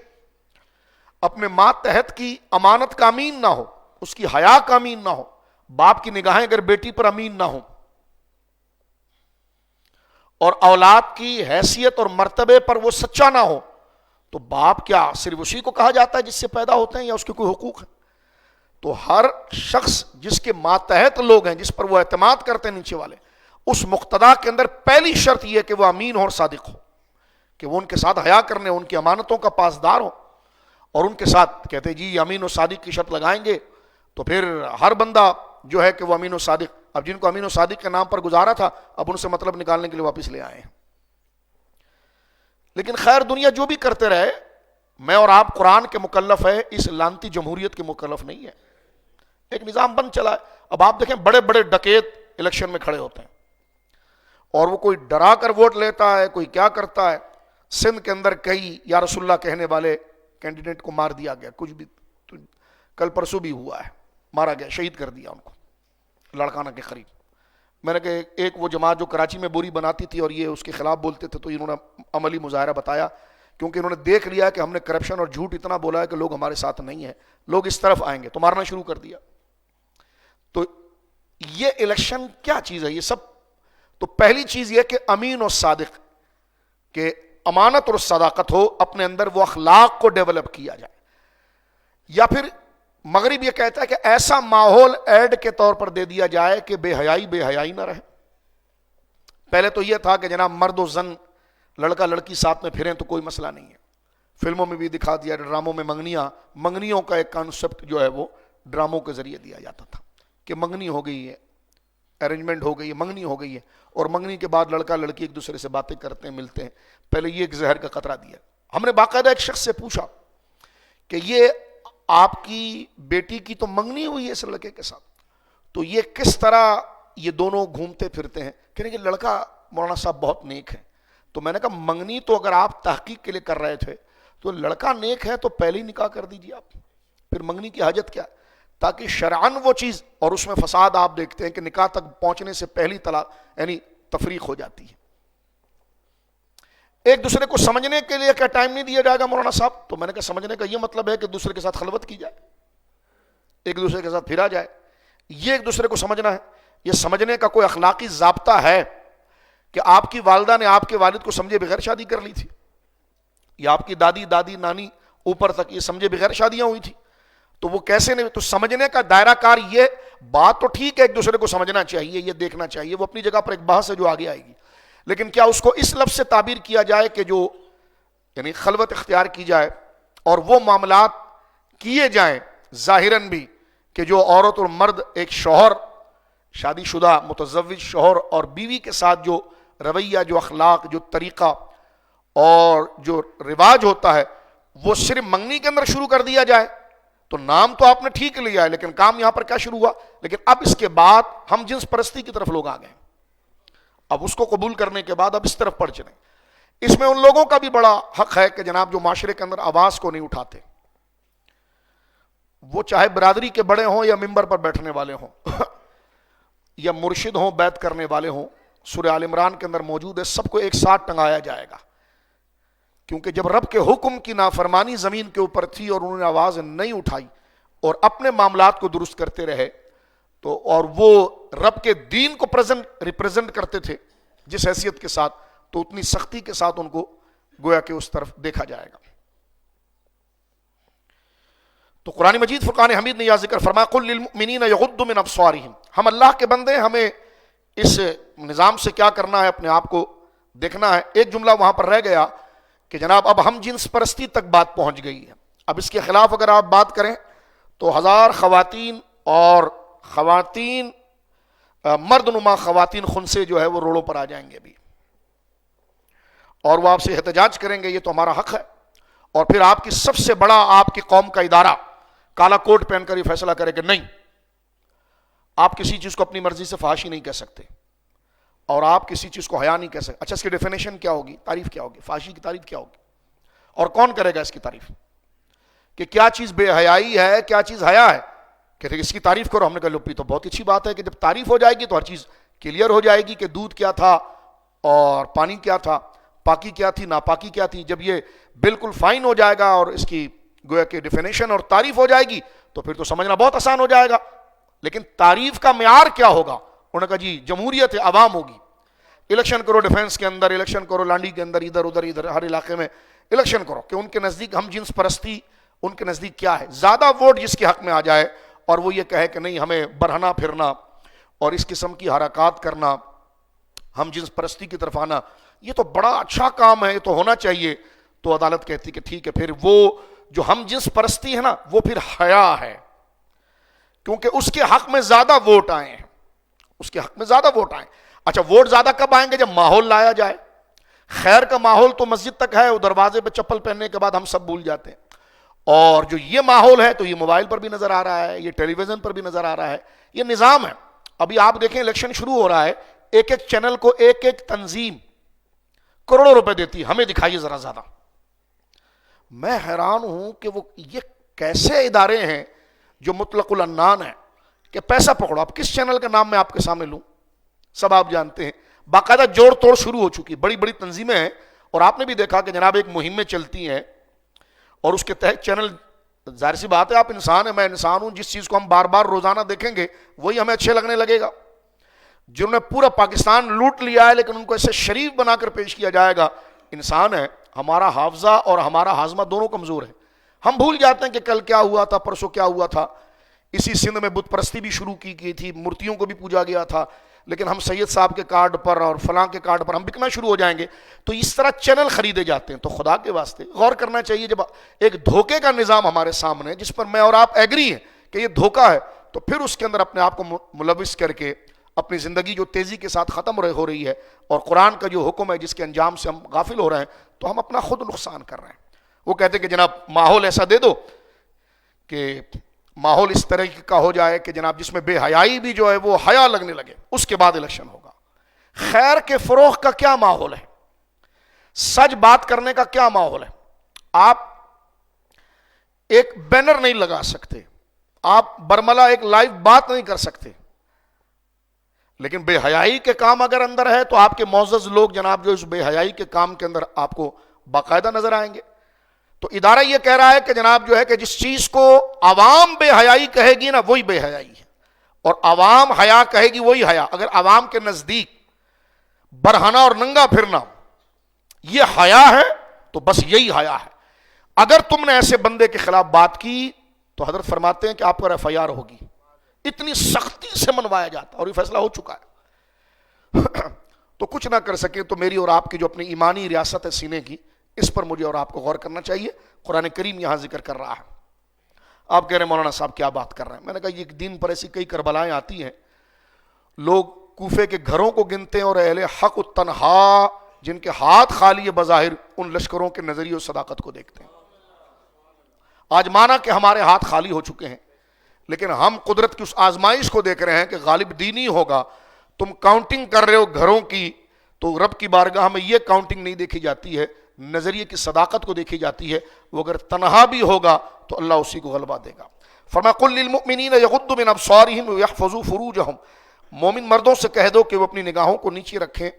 اپنے ماتحت کی امانت کا امین نہ ہو، اس کی حیا کا امین نہ ہو، باپ کی نگاہیں اگر بیٹی پر امین نہ ہو، اور اولاد کی حیثیت اور مرتبے پر وہ سچا نہ ہو، تو باپ کیا صرف اسی کو کہا جاتا ہے جس سے پیدا ہوتے ہیں، یا اس کے کوئی حقوق ہے؟ تو ہر شخص جس کے ماتحت لوگ ہیں، جس پر وہ اعتماد کرتے ہیں نیچے والے، اس مقتدا کے اندر پہلی شرط یہ کہ وہ امین ہو اور صادق ہو، کہ وہ ان کے ساتھ حیا کرنے، ان کی امانتوں کا پاسدار ہو، اور ان کے ساتھ کہتے جی امین و صادق کی شرط لگائیں گے تو پھر ہر بندہ جو ہے کہ وہ امین و صادق، اب جن کو امین و صادق کے نام پر گزارا تھا اب ان سے مطلب نکالنے کے لیے واپس لے آئے ہیں۔ لیکن خیر دنیا جو بھی کرتے رہے، میں اور آپ قرآن کے مکلف ہے، اس لانتی جمہوریت کے مکلف نہیں ہے۔ ایک نظام بن چلا ہے۔ اب آپ دیکھیں بڑے بڑے ڈکیت الیکشن میں کھڑے ہوتے ہیں اور وہ کوئی ڈرا کر ووٹ لیتا ہے، کوئی کیا کرتا ہے۔ سندھ کے اندر کئی یا رسول اللہ کہنے والے کینڈیڈیٹ کو مار دیا گیا، کچھ بھی کل پرسوں بھی ہوا ہے، مارا گیا، شہید کر دیا ان کو لڑکانہ کے قریب۔ میں نے کہا ایک وہ جماعت جو کراچی میں بوری بناتی تھی اور یہ اس کے خلاف بولتے تھے، تو انہوں نے عملی مظاہرہ بتایا، کیونکہ انہوں نے دیکھ لیا کہ ہم نے کرپشن اور جھوٹ اتنا بولا ہے کہ لوگ ہمارے ساتھ نہیں ہیں، لوگ اس طرف آئیں گے، تو مارنا شروع کر دیا۔ تو یہ الیکشن کیا چیز ہے؟ یہ سب تو پہلی چیز یہ کہ امین و صادق، کہ امانت اور صداقت ہو اپنے اندر، وہ اخلاق کو ڈیولپ کیا جائے. یا پھر مغرب یہ کہتا ہے کہ ایسا ماحول ایڈ کے طور پر دے دیا جائے کہ بے حیائی نہ رہے. پہلے تو یہ تھا کہ جناب مرد و زن، لڑکا لڑکی ساتھ میں پھریں تو کوئی مسئلہ نہیں ہے. فلموں میں بھی دکھا دیا، ڈراموں میں منگنیوں کا ایک کانسیپٹ جو ہے وہ ڈراموں کے ذریعے دیا جاتا تھا کہ منگنی ہو گئی ہے، ارینجمنٹ ہو گئی ہے، منگنی ہو گئی ہے، اور منگنی کے بعد لڑکا لڑکی ایک دوسرے سے باتیں کرتے ہیں، ملتے ہیں. پہلے یہ ایک زہر کا قطرہ دیا. ہم نے باقاعدہ ایک شخص سے پوچھا کہ یہ آپ کی بیٹی کی تو منگنی ہوئی ہے اس لڑکے کے ساتھ، تو یہ کس طرح یہ دونوں گھومتے پھرتے ہیں؟ کہنے کہ لڑکا مولانا صاحب بہت نیک ہے. تو میں نے کہا منگنی تو اگر آپ تحقیق کے لیے کر رہے تھے تو لڑکا نیک ہے تو پہلے ہی نکاح کر دیجیے آپ، پھر منگنی کی حاجت کیا؟ تاکہ شرعاً وہ چیز، اور اس میں فساد آپ دیکھتے ہیں کہ نکاح تک پہنچنے سے پہلی طلاق یعنی تفریق ہو جاتی ہے. ایک دوسرے کو سمجھنے کے لیے کیا ٹائم نہیں دیا جائے گا مولانا صاحب؟ تو میں نے کہا سمجھنے کا یہ مطلب ہے کہ دوسرے کے ساتھ خلوت کی جائے، ایک دوسرے کے ساتھ پھرا جائے. یہ ایک دوسرے کو سمجھنا ہے. یہ سمجھنے کا کوئی اخلاقی ضابطہ ہے کہ آپ کی والدہ نے آپ کے والد کو سمجھے بغیر شادی کر لی تھی، یا آپ کی دادی نانی اوپر تک یہ سمجھے بغیر شادیاں ہوئی تھی؟ تو وہ کیسے نہیں؟ تو سمجھنے کا دائرہ کار یہ بات تو ٹھیک ہے، ایک دوسرے کو سمجھنا چاہیے، یہ دیکھنا چاہیے، وہ اپنی جگہ پر ایک بحث ہے جو آگے آئے گی. لیکن کیا اس کو اس لفظ سے تعبیر کیا جائے کہ جو یعنی خلوت اختیار کی جائے اور وہ معاملات کیے جائیں ظاہراً بھی کہ جو عورت اور مرد، ایک شوہر، شادی شدہ متزوج شوہر اور بیوی کے ساتھ جو رویہ، جو اخلاق، جو طریقہ اور جو رواج ہوتا ہے وہ صرف منگنی کے اندر شروع کر دیا جائے؟ تو نام تو آپ نے ٹھیک لیا ہے، لیکن کام یہاں پر کیا شروع ہوا؟ لیکن اب اس کے بعد ہم جنس پرستی کی طرف لوگ آ گئے. اب اس کو قبول کرنے کے بعد اب اس طرف پڑ چلیں. اس میں ان لوگوں کا بھی بڑا حق ہے کہ جناب جو معاشرے کے اندر آواز کو نہیں اٹھاتے، وہ چاہے برادری کے بڑے ہوں یا ممبر پر بیٹھنے والے ہوں یا مرشد ہوں، بیعت کرنے والے ہوں. سورہ آل عمران کے اندر موجود ہے، سب کو ایک ساتھ ٹنگایا جائے گا. کیونکہ جب رب کے حکم کی نافرمانی زمین کے اوپر تھی اور انہوں نے آواز نہیں اٹھائی اور اپنے معاملات کو درست کرتے رہے، تو اور وہ رب کے دین کو ریپریزنٹ کرتے تھے جس حیثیت کے ساتھ، تو اتنی سختی کے ساتھ ان کو گویا کہ اس طرف دیکھا جائے گا. تو قرآن مجید فرقان حمید نے یہ ذکر فرمایا قل للمؤمنین یغضوا من ابصارہم. ہم اللہ کے بندے، ہمیں اس نظام سے کیا کرنا ہے؟ اپنے آپ کو دیکھنا ہے. ایک جملہ وہاں پر رہ گیا کہ جناب اب ہم جنس پرستی تک بات پہنچ گئی ہے. اب اس کے خلاف اگر آپ بات کریں تو ہزار خواتین اور خواتین مرد نما خواتین خنثی جو ہے وہ روڑوں پر آ جائیں گے بھی، اور وہ آپ سے احتجاج کریں گے، یہ تو ہمارا حق ہے. اور پھر آپ کی سب سے بڑا آپ کی قوم کا ادارہ کالا کوٹ پہن کر یہ فیصلہ کرے کہ نہیں، آپ کسی چیز کو اپنی مرضی سے فحاشی نہیں کہہ سکتے، اور آپ کسی چیز کو حیا نہیں کہہ سکتے. اچھا اس کی ڈیفینیشن کیا ہوگی؟ تعریف کیا ہوگی؟ فحاشی کی تعریف کیا ہوگی؟ اور کون کرے گا اس کی تعریف کہ کیا چیز بے حیائی ہے، کیا چیز حیا ہے؟ کہتے ہیں اس کی تعریف کرو. ہم نے کہا لپی تو بہت اچھی بات ہے کہ جب تعریف ہو جائے گی تو ہر چیز کلیئر ہو جائے گی کہ دودھ کیا تھا اور پانی کیا تھا، پاکی کیا تھی، ناپاکی کیا تھی. جب یہ بالکل فائن ہو جائے گا اور اس کی گویا کہ ڈیفینیشن اور تعریف ہو جائے گی تو پھر تو سمجھنا بہت آسان ہو جائے گا. لیکن تعریف کا معیار کیا ہوگا؟ انہوں نے کہا جی جمہوریت عوام ہوگی. الیکشن کرو ڈیفنس کے اندر، الیکشن کرو لانڈی کے اندر، ادھر ہر علاقے میں الیکشن کرو کہ ان کے نزدیک ہم جنس پرستی ان کے نزدیک کیا ہے. زیادہ ووٹ جس کے حق میں آ جائے اور وہ یہ کہے کہ نہیں ہمیں برہنا پھرنا اور اس قسم کی حرکات کرنا، ہم جنس پرستی کی طرف آنا، یہ تو بڑا اچھا کام ہے، یہ تو ہونا چاہیے. تو عدالت کہتی کہ ٹھیک ہے، پھر وہ جو ہم جنس پرستی ہے نا وہ پھر حیا ہے، کیونکہ اس کے حق میں زیادہ ووٹ آئے ہیں، اس کے حق میں زیادہ ووٹ آئے. اچھا ووٹ زیادہ کب آئیں گے؟ جب ماحول لایا جائے. خیر کا ماحول تو مسجد تک ہے، وہ دروازے پہ چپل پہننے کے بعد ہم سب بھول جاتے ہیں. اور جو یہ ماحول ہے تو یہ موبائل پر بھی نظر آ رہا ہے، یہ ٹیلی ویژن پر بھی نظر آ رہا ہے. یہ نظام ہے. ابھی آپ دیکھیں الیکشن شروع ہو رہا ہے، ایک ایک چینل کو ایک ایک تنظیم کروڑوں روپے دیتی، ہمیں دکھائیے ذرا زیادہ. میں حیران ہوں کہ وہ یہ کیسے ادارے ہیں جو مطلق العنان ہیں کہ پیسہ پکڑو. آپ کس چینل کا نام میں آپ کے سامنے لوں؟ سب آپ جانتے ہیں. باقاعدہ جوڑ توڑ شروع ہو چکی، بڑی بڑی تنظیمیں ہیں. اور آپ نے بھی دیکھا کہ جناب ایک مہمیں چلتی ہیں اور اس کے تحت چینل ظاہر سی بات ہے آپ انسان ہیں، میں انسان ہوں، جس چیز کو ہم بار بار روزانہ دیکھیں گے وہی ہمیں اچھے لگنے لگے گا. جنہوں نے پورا پاکستان لوٹ لیا ہے لیکن ان کو ایسے شریف بنا کر پیش کیا جائے گا. انسان ہے، ہمارا حافظہ اور ہمارا ہاضمہ دونوں کمزور ہے. ہم بھول جاتے ہیں کہ کل کیا ہوا تھا، پرسوں کیا ہوا تھا. اسی سندھ میں بت پرستی بھی شروع کی گئی تھی، مورتیوں کو بھی پوجا گیا تھا، لیکن ہم سید صاحب کے کارڈ پر اور فلاں کے کارڈ پر ہم بکنا شروع ہو جائیں گے. تو اس طرح چینل خریدے جاتے ہیں. تو خدا کے واسطے غور کرنا چاہیے. جب ایک دھوکے کا نظام ہمارے سامنے جس پر میں اور آپ ایگری ہیں کہ یہ دھوکا ہے، تو پھر اس کے اندر اپنے آپ کو ملوث کر کے اپنی زندگی جو تیزی کے ساتھ ختم ہو رہی ہے اور قرآن کا جو حکم ہے جس کے انجام سے ہم غافل ہو رہے ہیں، تو ہم اپنا خود نقصان کر رہے ہیں. وہ کہتے ہیں کہ جناب ماحول ایسا دے دو کہ ماحول اس طرح کا ہو جائے کہ جناب جس میں بے حیائی بھی جو ہے وہ حیا لگنے لگے، اس کے بعد الیکشن ہوگا. خیر کے فروغ کا کیا ماحول ہے؟ سچ بات کرنے کا کیا ماحول ہے؟ آپ ایک بینر نہیں لگا سکتے، آپ برملا ایک لائیو بات نہیں کر سکتے، لیکن بے حیائی کے کام اگر اندر ہے تو آپ کے معزز لوگ جناب جو اس بے حیائی کے کام کے اندر آپ کو باقاعدہ نظر آئیں گے. تو ادارہ یہ کہہ رہا ہے کہ جناب جو ہے کہ جس چیز کو عوام بے حیائی کہے گی نا وہی بے حیائی ہے، اور عوام حیا کہے گی وہی حیا. اگر عوام کے نزدیک برہنہ اور ننگا پھرنا یہ حیا ہے تو بس یہی حیا ہے. اگر تم نے ایسے بندے کے خلاف بات کی تو حضرت فرماتے ہیں کہ آپ پر FIR ہوگی. اتنی سختی سے منوایا جاتا اور یہ فیصلہ ہو چکا ہے. تو کچھ نہ کر سکے تو میری اور آپ کی جو اپنی ایمانی ریاست ہے سینے کی، اس پر مجھے اور آپ کو غور کرنا چاہیے. قرآن کریم یہاں ذکر کر رہا ہے. آپ کہہ رہے ہیں مولانا صاحب کیا بات کر رہے ہیں؟ میں نے کہا یہ دین پر ایسی کئی کربلائیں آتی ہیں، لوگ کوفے کے گھروں کو گنتے ہیں اور اہل حق و تنہا جن کے ہاتھ خالی بظاہر ان لشکروں کے نظریے و صداقت کو دیکھتے ہیں. آج مانا کہ ہمارے ہاتھ خالی ہو چکے ہیں، لیکن ہم قدرت کی اس آزمائش کو دیکھ رہے ہیں کہ غالب دینی ہوگا. تم کاؤنٹنگ کر رہے ہو گھروں کی، تو رب کی بارگاہ میں یہ کاؤنٹنگ نہیں دیکھی جاتی ہے، نظریے کی صداقت کو دیکھی جاتی ہے. وہ اگر تنہا بھی ہوگا تو اللہ اسی کو غلبہ دے گا. فرمایا قل للمؤمنین یغضوا من ابصارهم ویحفظوا فروجهم. مومن مردوں سے کہہ دو کہ وہ اپنی نگاہوں کو نیچے رکھیں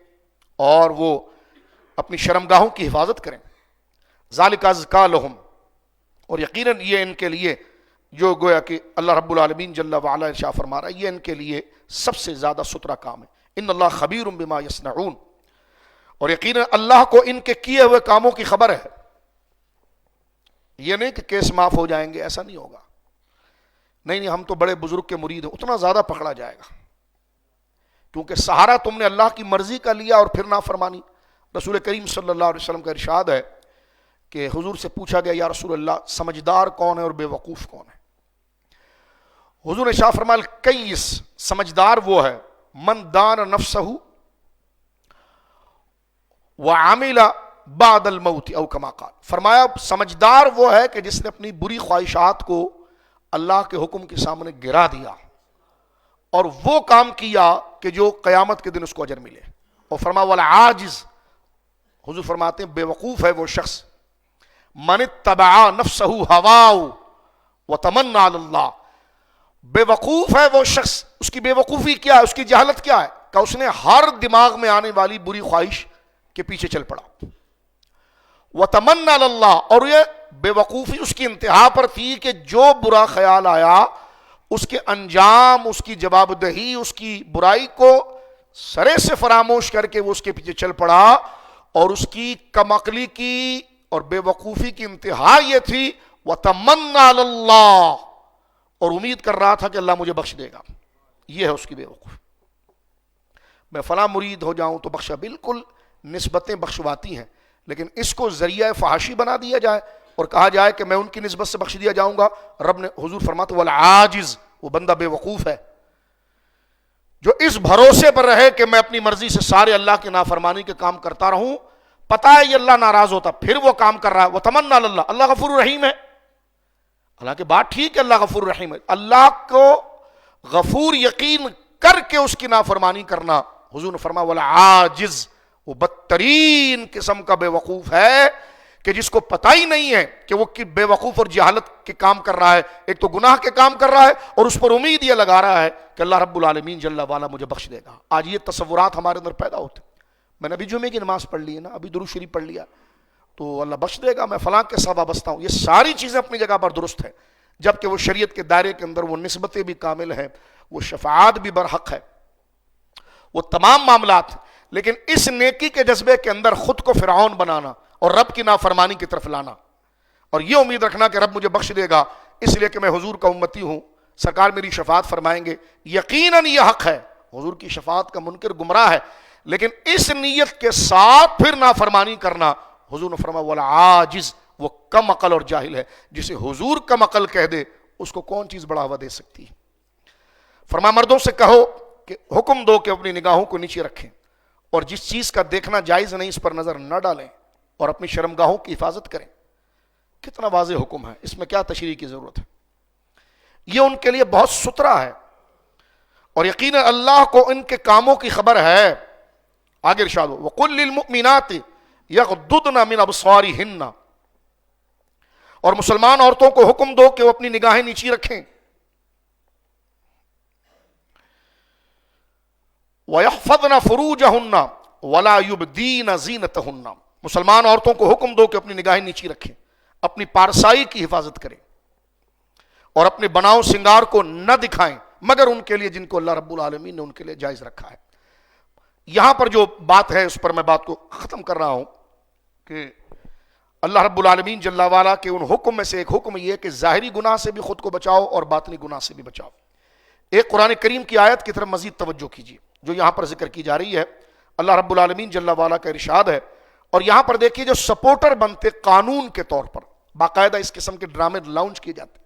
اور وہ اپنی شرمگاہوں کی حفاظت کریں. ذالک ازکا لہم، اور یقیناً یہ ان کے لیے جو گویا کہ اللہ رب العالمین جل وعلا ارشاد فرما رہا ہے، یہ ان کے لیے سب سے زیادہ ستھرا کام ہے. ان اللہ خبیر بما یصنعون، اور یقیناً اللہ کو ان کے کیے ہوئے کاموں کی خبر ہے. یہ نہیں کہ کیس معاف ہو جائیں گے، ایسا نہیں ہوگا. نہیں ہم تو بڑے بزرگ کے مرید ہیں، اتنا زیادہ پکڑا جائے گا، کیونکہ سہارا تم نے اللہ کی مرضی کا لیا اور پھر نافرمانی. رسول کریم صلی اللہ علیہ وسلم کا ارشاد ہے کہ حضور سے پوچھا گیا یا رسول اللہ سمجھدار کون ہے اور بے وقوف کون ہے؟ حضور نے ارشاد فرمایا الکیس، سمجھدار وہ ہے من دان نفسہ وعمل بعد الموت او کما قال. فرمایا سمجھدار وہ ہے کہ جس نے اپنی بری خواہشات کو اللہ کے حکم کے سامنے گرا دیا اور وہ کام کیا کہ جو قیامت کے دن اس کو اجر ملے. اور فرمایا والعاجز، حضور فرماتے ہیں بے وقوف ہے وہ شخص من اتبع نفسہ ہواہ وتمنى علی اللہ. بے وقوف ہے وہ شخص، اس کی بے وقوفی کیا ہے، اس کی جہالت کیا ہے کہ اس نے ہر دماغ میں آنے والی بری خواہش کے پیچھے چل پڑا. وتمنى علی اللہ، اور یہ بے وقوفی اس کی انتہا پر تھی کہ جو برا خیال آیا اس کے انجام، اس کی جواب دہی، اس کی برائی کو سرے سے فراموش کر کے وہ اس کے پیچھے چل پڑا. اور اس کی کم عقلی کی اور بے وقوفی کی انتہا یہ تھی وتمنى علی اللہ، اور امید کر رہا تھا کہ اللہ مجھے بخش دے گا. یہ ہے اس کی بے وقوف. میں فلاں مرید ہو جاؤں تو بخشا. بالکل نسبتیں بخشواتی ہیں، لیکن اس کو ذریعہ فحاشی بنا دیا جائے اور کہا جائے کہ میں ان کی نسبت سے بخش دیا جاؤں گا. رب نے حضور فرماتے والعاجز، وہ بندہ بے وقوف ہے جو اس بھروسے پر رہے کہ میں اپنی مرضی سے سارے اللہ کی نافرمانی کے کام کرتا رہوں، پتہ ہے یہ اللہ ناراض ہوتا، پھر وہ کام کر رہا ہے. وتمنى علی اللہ، اللہ غفور رحیم ہے. حالانکہ بات ٹھیک ہے، اللہ غفور رحیم ہے. اللہ کو غفور یقین کر کے اس کی نافرمانی کرنا، حضور نے فرمایا والعاجز، وہ بدترین قسم کا بے وقوف ہے کہ جس کو پتہ ہی نہیں ہے کہ وہ بے وقوف اور جہالت کے کام کر رہا ہے. ایک تو گناہ کے کام کر رہا ہے اور اس پر امید یہ لگا رہا ہے کہ اللہ رب العالمین جل وعلا مجھے بخش دے گا. آج یہ تصورات ہمارے اندر پیدا ہوتے ہیں. میں نے ابھی جمعے کی نماز پڑھ لی ہے نا، ابھی درود شریف پڑھ لیا، تو اللہ بخش دے گا، میں فلاں کے ساتھ وابستہ ہوں. یہ ساری چیزیں اپنی جگہ پر درست ہیں، جبکہ وہ شریعت کے دائرے کے اندر وہ نسبتیں بھی کامل ہیں، وہ شفاعت بھی برحق ہے، وہ تمام معاملات. لیکن اس نیکی کے جذبے کے اندر خود کو فرعون بنانا اور رب کی نافرمانی کی طرف لانا اور یہ امید رکھنا کہ رب مجھے بخش دے گا اس لیے کہ میں حضور کا امتی ہوں، سرکار میری شفاعت فرمائیں گے، یقیناً یہ حق ہے، حضور کی شفاعت کا منکر گمراہ ہے. لیکن اس نیت کے ساتھ پھر نافرمانی کرنا، حضور نے فرمایا والعاجز، وہ کم عقل اور جاہل ہے. جسے حضور کم عقل کہہ دے اس کو کون چیز بڑھاوا دے سکتی ہے. فرمایا مردوں سے کہو کہ حکم دو کہ اپنی نگاہوں کو نیچے رکھیں اور جس چیز کا دیکھنا جائز نہیں اس پر نظر نہ ڈالیں اور اپنی شرمگاہوں کی حفاظت کریں. کتنا واضح حکم ہے، اس میں کیا تشریح کی ضرورت ہے. یہ ان کے لیے بہت ستھرا ہے اور یقیناً اللہ کو ان کے کاموں کی خبر ہے. آگے ارشاد ہو وَقُلْ لِلْمُؤْمِنَاتِ يَغْضُضْنَ مِنْ أَبْصَارِهِنَّ، اور مسلمان عورتوں کو حکم دو کہ وہ اپنی نگاہیں نیچی رکھیں. وَيَحْفَظْنَ فُرُوجَهُنَّ وَلَا يُبْدِينَ زِينَتَهُنَّ، مسلمان عورتوں کو حکم دو کہ اپنی نگاہیں نیچی رکھیں، اپنی پارسائی کی حفاظت کریں اور اپنے بناؤ سنگار کو نہ دکھائیں مگر ان کے لیے جن کو اللہ رب العالمین نے ان کے لیے جائز رکھا ہے. یہاں پر جو بات ہے اس پر میں بات کو ختم کر رہا ہوں کہ اللہ رب العالمین جل وعلا کے ان حکم میں سے ایک حکم یہ ہے کہ ظاہری گناہ سے بھی خود کو بچاؤ اور باطنی گناہ سے بھی بچاؤ. ایک قرآن کریم کی آیت کی طرف مزید توجہ کیجیے جو یہاں پر ذکر کی جا رہی ہے. اللہ رب العالمین جل وعلا کا ارشاد ہے، اور یہاں پر دیکھیے جو سپورٹر بنتے قانون کے طور پر باقاعدہ اس قسم کے ڈرامے لانچ کیے جاتے ہیں.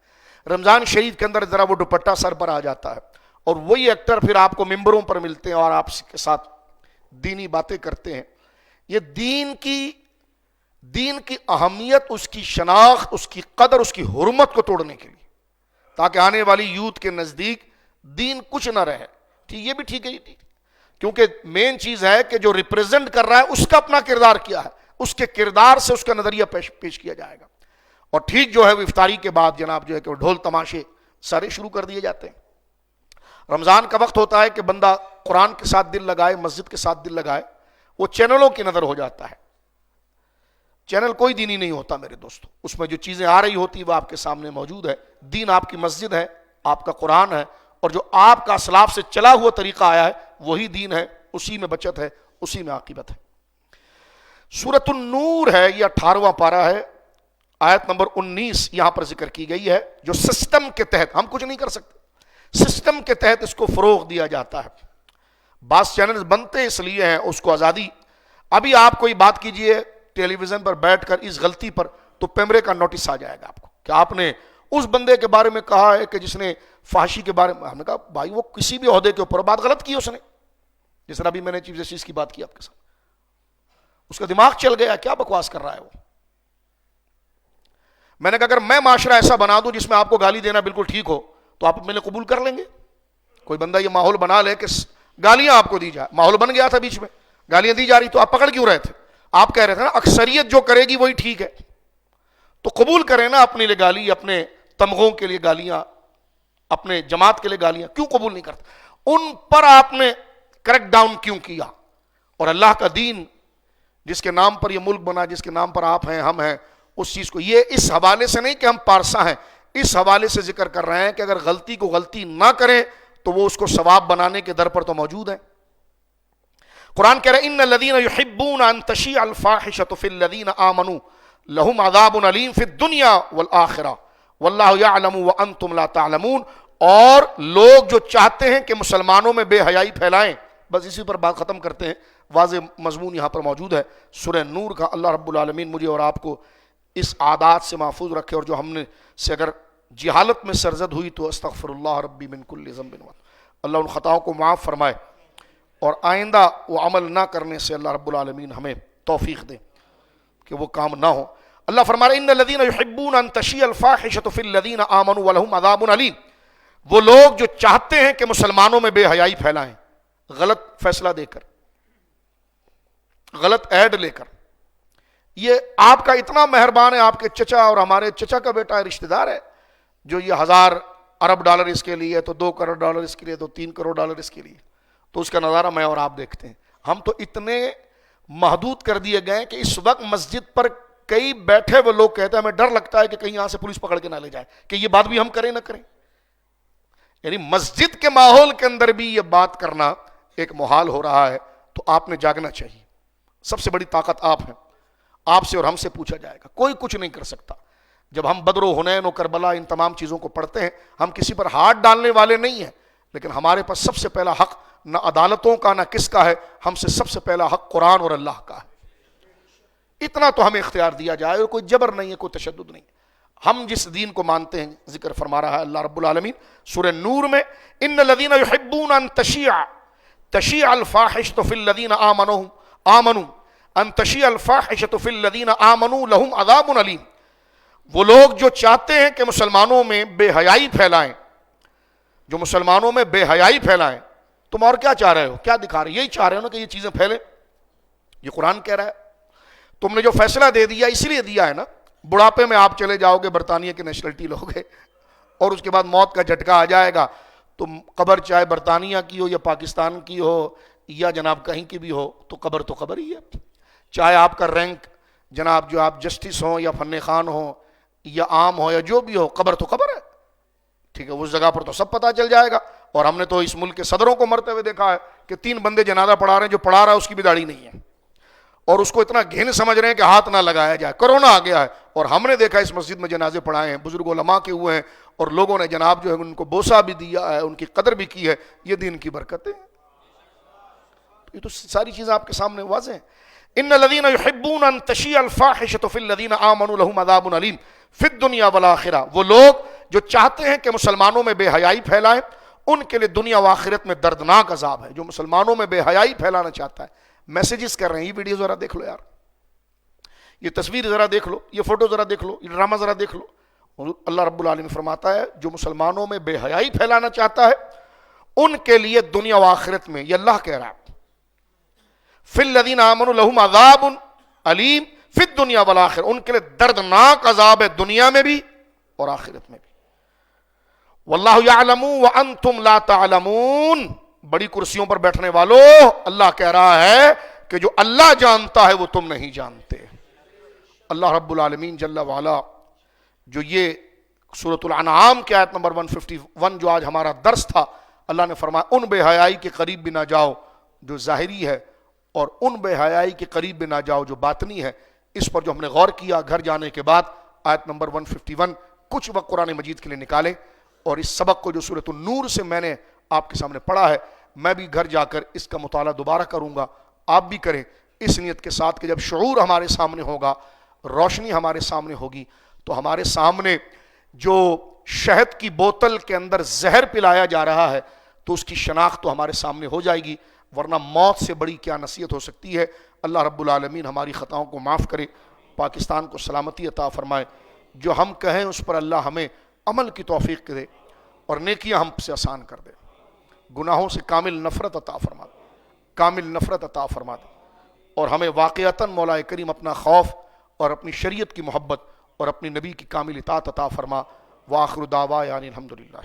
رمضان شریف کے اندر ذرا وہ دوپٹہ سر پر آ جاتا ہے اور وہی ایکٹر پھر آپ کو ممبروں پر ملتے ہیں اور آپ کے ساتھ دینی باتیں کرتے ہیں. یہ دین کی اہمیت، اس کی شناخت، اس کی قدر، اس کی حرمت کو توڑنے کے لیے، تاکہ آنے والی یوتھ کے نزدیک دین کچھ نہ رہے. یہ بھی ٹھیک ہے، یہ ٹھیک، کیونکہ مین چیز ہے کہ جو ریپریزنٹ کر رہا ہے اس کا اپنا کردار کیا ہے، اس کے کردار سے اس کا نظریہ پیش کیا جائے گا. اور ٹھیک جو ہے وہ افطاری کے بعد جناب جو ہے کہ وہ ڈھول تماشے سارے شروع کر دیے جاتے ہیں. رمضان کا وقت ہوتا ہے کہ بندہ قرآن کے ساتھ دل لگائے، مسجد کے ساتھ دل لگائے، وہ چینلوں کی نظر ہو جاتا ہے. چینل کوئی دینی نہیں ہوتا میرے دوستو، اس میں جو چیزیں آ رہی ہوتی وہ آپ کے سامنے موجود ہے. دین آپ کی مسجد ہے، آپ کا قرآن ہے، اور جو آپ کا اسلاف سے چلا ہوا طریقہ آیا ہے وہی دین ہے، اسی میں بچت ہے، اسی میں عاقبت ہے. سورۃ النور ہے، یہ 18واں پارہ ہے، آیت نمبر 19 یہاں پر ذکر کی گئی ہے. جو سسٹم کے تحت ہم کچھ نہیں کر سکتے، سسٹم کے تحت اس کو فروغ دیا جاتا ہے. بعض چینلز بنتے اس لیے ہیں، اس کو آزادی. ابھی آپ کوئی بات کیجئے ٹیلی ویژن پر بیٹھ کر اس غلطی پر تو پیمرے کا نوٹس آ جائے گا آپ کو کہ آپ نے اس بندے کے بارے میں کہا ہے کہ جس نے فحاشی کے بارے میں. ہم نے کہا بھائی وہ کسی بھی عہدے کے اوپر بات غلط کی اس نے، جس طرح ابھی میں نے چیف جسٹس کی بات کی آپ کے ساتھ، اس کا دماغ چل گیا، کیا بکواس کر رہا ہے وہ. میں نے کہا اگر میں معاشرہ ایسا بنا دوں جس میں آپ کو گالی دینا بالکل ٹھیک ہو تو آپ میرے قبول کر لیں گے؟ کوئی بندہ یہ ماحول بنا لے کہ گالیاں آپ کو دی جائے، ماحول بن گیا تھا بیچ میں گالیاں دی جا رہی، تو آپ پکڑ کیوں رہے تھے؟ آپ کہہ رہے تھے نا اکثریت جو کرے گی وہی ٹھیک ہے، تو قبول کریں نا اپنے لیے گالی، اپنے تمغوں کے لیے گالیاں، اپنے جماعت کے لیے گالیاں کیوں قبول نہیں کرتے؟ ان پر آپ نے کریکٹ ڈاؤن کیوں کیا؟ اور اللہ کا دین جس کے نام پر یہ ملک بنا، جس کے نام پر آپ ہیں ہم ہیں، اس چیز کو یہ اس حوالے سے نہیں کہ ہم پارسا ہیں، اس حوالے سے ذکر کر رہے ہیں کہ اگر غلطی کو غلطی نہ کریں تو وہ اس کو ثواب بنانے کے در پر تو موجود ہے. قرآن کہہ رہے ہیں ان الذین یحبون ان تشیع الفاحشۃ فی الذین آمنوا لہم عذاب علیم فی الدنیا والآخرہ واللہ یعلم وانتم لا تعلمون. اور لوگ جو چاہتے ہیں کہ مسلمانوں میں بے حیائی پھیلائیں، بس اسی پر بات ختم کرتے ہیں. واضح مضمون یہاں پر موجود ہے سورہ نور کا. اللہ رب العالمین مجھے اور آپ کو اس عادات سے محفوظ رکھے، اور جو ہم نے سے اگر جہالت میں سرزد ہوئی تو استغفر اللہ ربی من کل ذنب، اللہ ان خطاؤں کو معاف فرمائے اور آئندہ وہ عمل نہ کرنے سے اللہ رب العالمین ہمیں توفیق دے کہ وہ کام نہ ہو. اللہ فرما رہے ان الذین یحبون ان تشیع الفاحشۃ فی الذین آمنوا ولہم عذاب علیم. وہ لوگ جو چاہتے ہیں کہ مسلمانوں میں بے حیائی پھیلائیں، غلط فیصلہ دے کر، غلط ایڈ لے کر. یہ آپ کا اتنا مہربان ہے، آپ کے چچا اور ہمارے چچا کا بیٹا رشتہ دار ہے جو یہ 1000 ارب ڈالر اس کے لیے، تو 2 کروڑ ڈالر اس کے لیے، تو 3 کروڑ ڈالر اس کے لیے، تو اس کا نظارہ میں اور آپ دیکھتے ہیں. ہم تو اتنے محدود کر دیے گئے کہ اس وقت مسجد پر کئی بیٹھے وہ لوگ کہتے ہیں ہمیں ڈر لگتا ہے کہ کہیں یہاں سے پولیس پکڑ کے نہ لے جائے، کہ یہ بات بھی ہم کریں نہ کریں. یعنی مسجد کے ماحول کے اندر بھی یہ بات کرنا ایک محال ہو رہا ہے. تو آپ نے جاگنا چاہیے. سب سے بڑی طاقت آپ ہیں. آپ سے اور ہم سے پوچھا جائے گا، کوئی کچھ نہیں کر سکتا. جب ہم بدر و حنین و کربلا ان تمام چیزوں کو پڑھتے ہیں، ہم کسی پر ہاتھ ڈالنے والے نہیں ہیں، لیکن ہمارے پاس سب سے پہلا حق نہ عدالتوں کا نہ کس کا ہے، ہم سے سب سے پہلا حق قرآن اور اللہ کا ہے. اتنا تو ہمیں اختیار دیا جائے، اور کوئی جبر نہیں ہے، کوئی تشدد نہیں. ہم جس دین کو مانتے ہیں، ذکر فرما رہا ہے اللہ رب العالمین سورہ نور میں، ان الذین یحبون ان تشیع الفاحشۃ فی الذین آمنوا ان تشیع الفاحشۃ فی الذین آمنوا لہم عذاب علیم. وہ لوگ جو چاہتے ہیں کہ مسلمانوں میں بے حیائی پھیلائیں، جو مسلمانوں میں بے حیائی پھیلائیں. تم اور کیا چاہ رہے ہو، کیا دکھا رہے ہو؟ یہی چاہ رہے ہو نا کہ یہ چیزیں پھیلیں. یہ قرآن کہہ رہا ہے. تم نے جو فیصلہ دے دیا اس لیے دیا ہے نا، بڑھاپے میں آپ چلے جاؤ گے، برطانیہ کی نیشنلٹی لوگے، اور اس کے بعد موت کا جھٹکا آ جائے گا. تم قبر چاہے برطانیہ کی ہو یا پاکستان کی ہو یا جناب کہیں کی بھی ہو، تو قبر ہی ہے. چاہے آپ کا رینک جناب جو آپ جسٹس ہوں یا فن خان ہوں یا عام ہو یا جو بھی ہو، قبر ہے. ٹھیک ہے، اس جگہ پر تو سب پتہ چل جائے گا. اور ہم نے تو اس ملک کے صدروں کو مرتے ہوئے دیکھا ہے کہ 3 بندے جنازہ پڑھا رہے ہیں، جو پڑھا رہا ہے اس کی بھی داڑھی نہیں ہے، اور اس کو اتنا گھن سمجھ رہے ہیں کہ ہاتھ نہ لگایا جائے. کرونا آ گیا ہے، اور ہم نے دیکھا اس مسجد میں جنازے پڑھائے ہیں، بزرگ علماء کے ہوئے ہیں، اور لوگوں نے جناب جو ہے ان کو بوسہ بھی دیا ہے، ان کی قدر بھی کی ہے. یہ دین کی برکت ہے. یہ تو ساری چیزیں آپ کے سامنے واضح ہیں. ان الذین یحبون ان تشیع الفاحشۃ فی الذین آمنوا لہم عذاب علیم فی الدنیا والآخرہ. وہ لوگ جو چاہتے ہیں کہ مسلمانوں میں بے حیائی پھیلائیں، ان کے لیے دنیا و آخرت میں دردناک عذاب ہے. جو مسلمانوں میں بے حیائی پھیلانا چاہتا ہے، میسیجز کر رہے ہیں. یہ ویڈیو ذرا دیکھ لو یار، یہ تصویر ذرا دیکھ لو، یہ فوٹو ذرا دیکھ لو، یہ ڈرامہ ذرا دیکھ لو. اللہ رب العالمین فرماتا ہے جو مسلمانوں میں بے حیائی پھیلانا چاہتا ہے، ان کے لیے دنیا و آخرت میں، یہ اللہ کہہ رہا ہے، فی الذین آمنوا لہم عذاب علیم فی الدنیا والآخرہ. ان کے لیے دردناک عذاب ہے دنیا میں بھی اور آخرت میں بھی. واللہ یعلم وانتم لا تعلمون. بڑی کرسیوں پر بیٹھنے والوں، اللہ کہہ رہا ہے کہ جو اللہ جانتا ہے وہ تم نہیں جانتے. اللہ رب العالمین جل وعلا جو یہ سورۃ الانعام کی آیت نمبر 151 جو آج ہمارا درس تھا، اللہ نے فرمایا ان بے حیائی کے قریب بھی نہ جاؤ جو ظاہری ہے، اور ان بے حیائی کے قریب بھی نہ جاؤ جو باطنی ہے. اس پر جو ہم نے غور کیا گھر جانے کے بعد، آیت نمبر 151 کچھ وقت قرآن مجید کے لیے نکالیں، اور اس سبق کو جو سورۃ النور سے میں نے آپ کے سامنے پڑھا ہے، میں بھی گھر جا کر اس کا مطالعہ دوبارہ کروں گا، آپ بھی کریں، اس نیت کے ساتھ کہ جب شعور ہمارے سامنے ہوگا، روشنی ہمارے سامنے ہوگی، تو ہمارے سامنے جو شہد کی بوتل کے اندر زہر پلایا جا رہا ہے تو اس کی شناخت تو ہمارے سامنے ہو جائے گی. ورنہ موت سے بڑی کیا نصیحت ہو سکتی ہے. اللہ رب العالمین ہماری خطاؤں کو معاف کرے، پاکستان کو سلامتی عطا فرمائے. جو ہم کہیں اس پر اللہ ہمیں عمل کی توفیق دے اور نیکیاں ہم سے آسان کر دے. گناہوں سے کامل نفرت عطا فرما دے، کامل نفرت عطا فرما دے، اور ہمیں واقعتاً مولا کریم اپنا خوف اور اپنی شریعت کی محبت اور اپنی نبی کی کامل اطاعت عطا فرما. وآخر دعوانا الحمدللہ.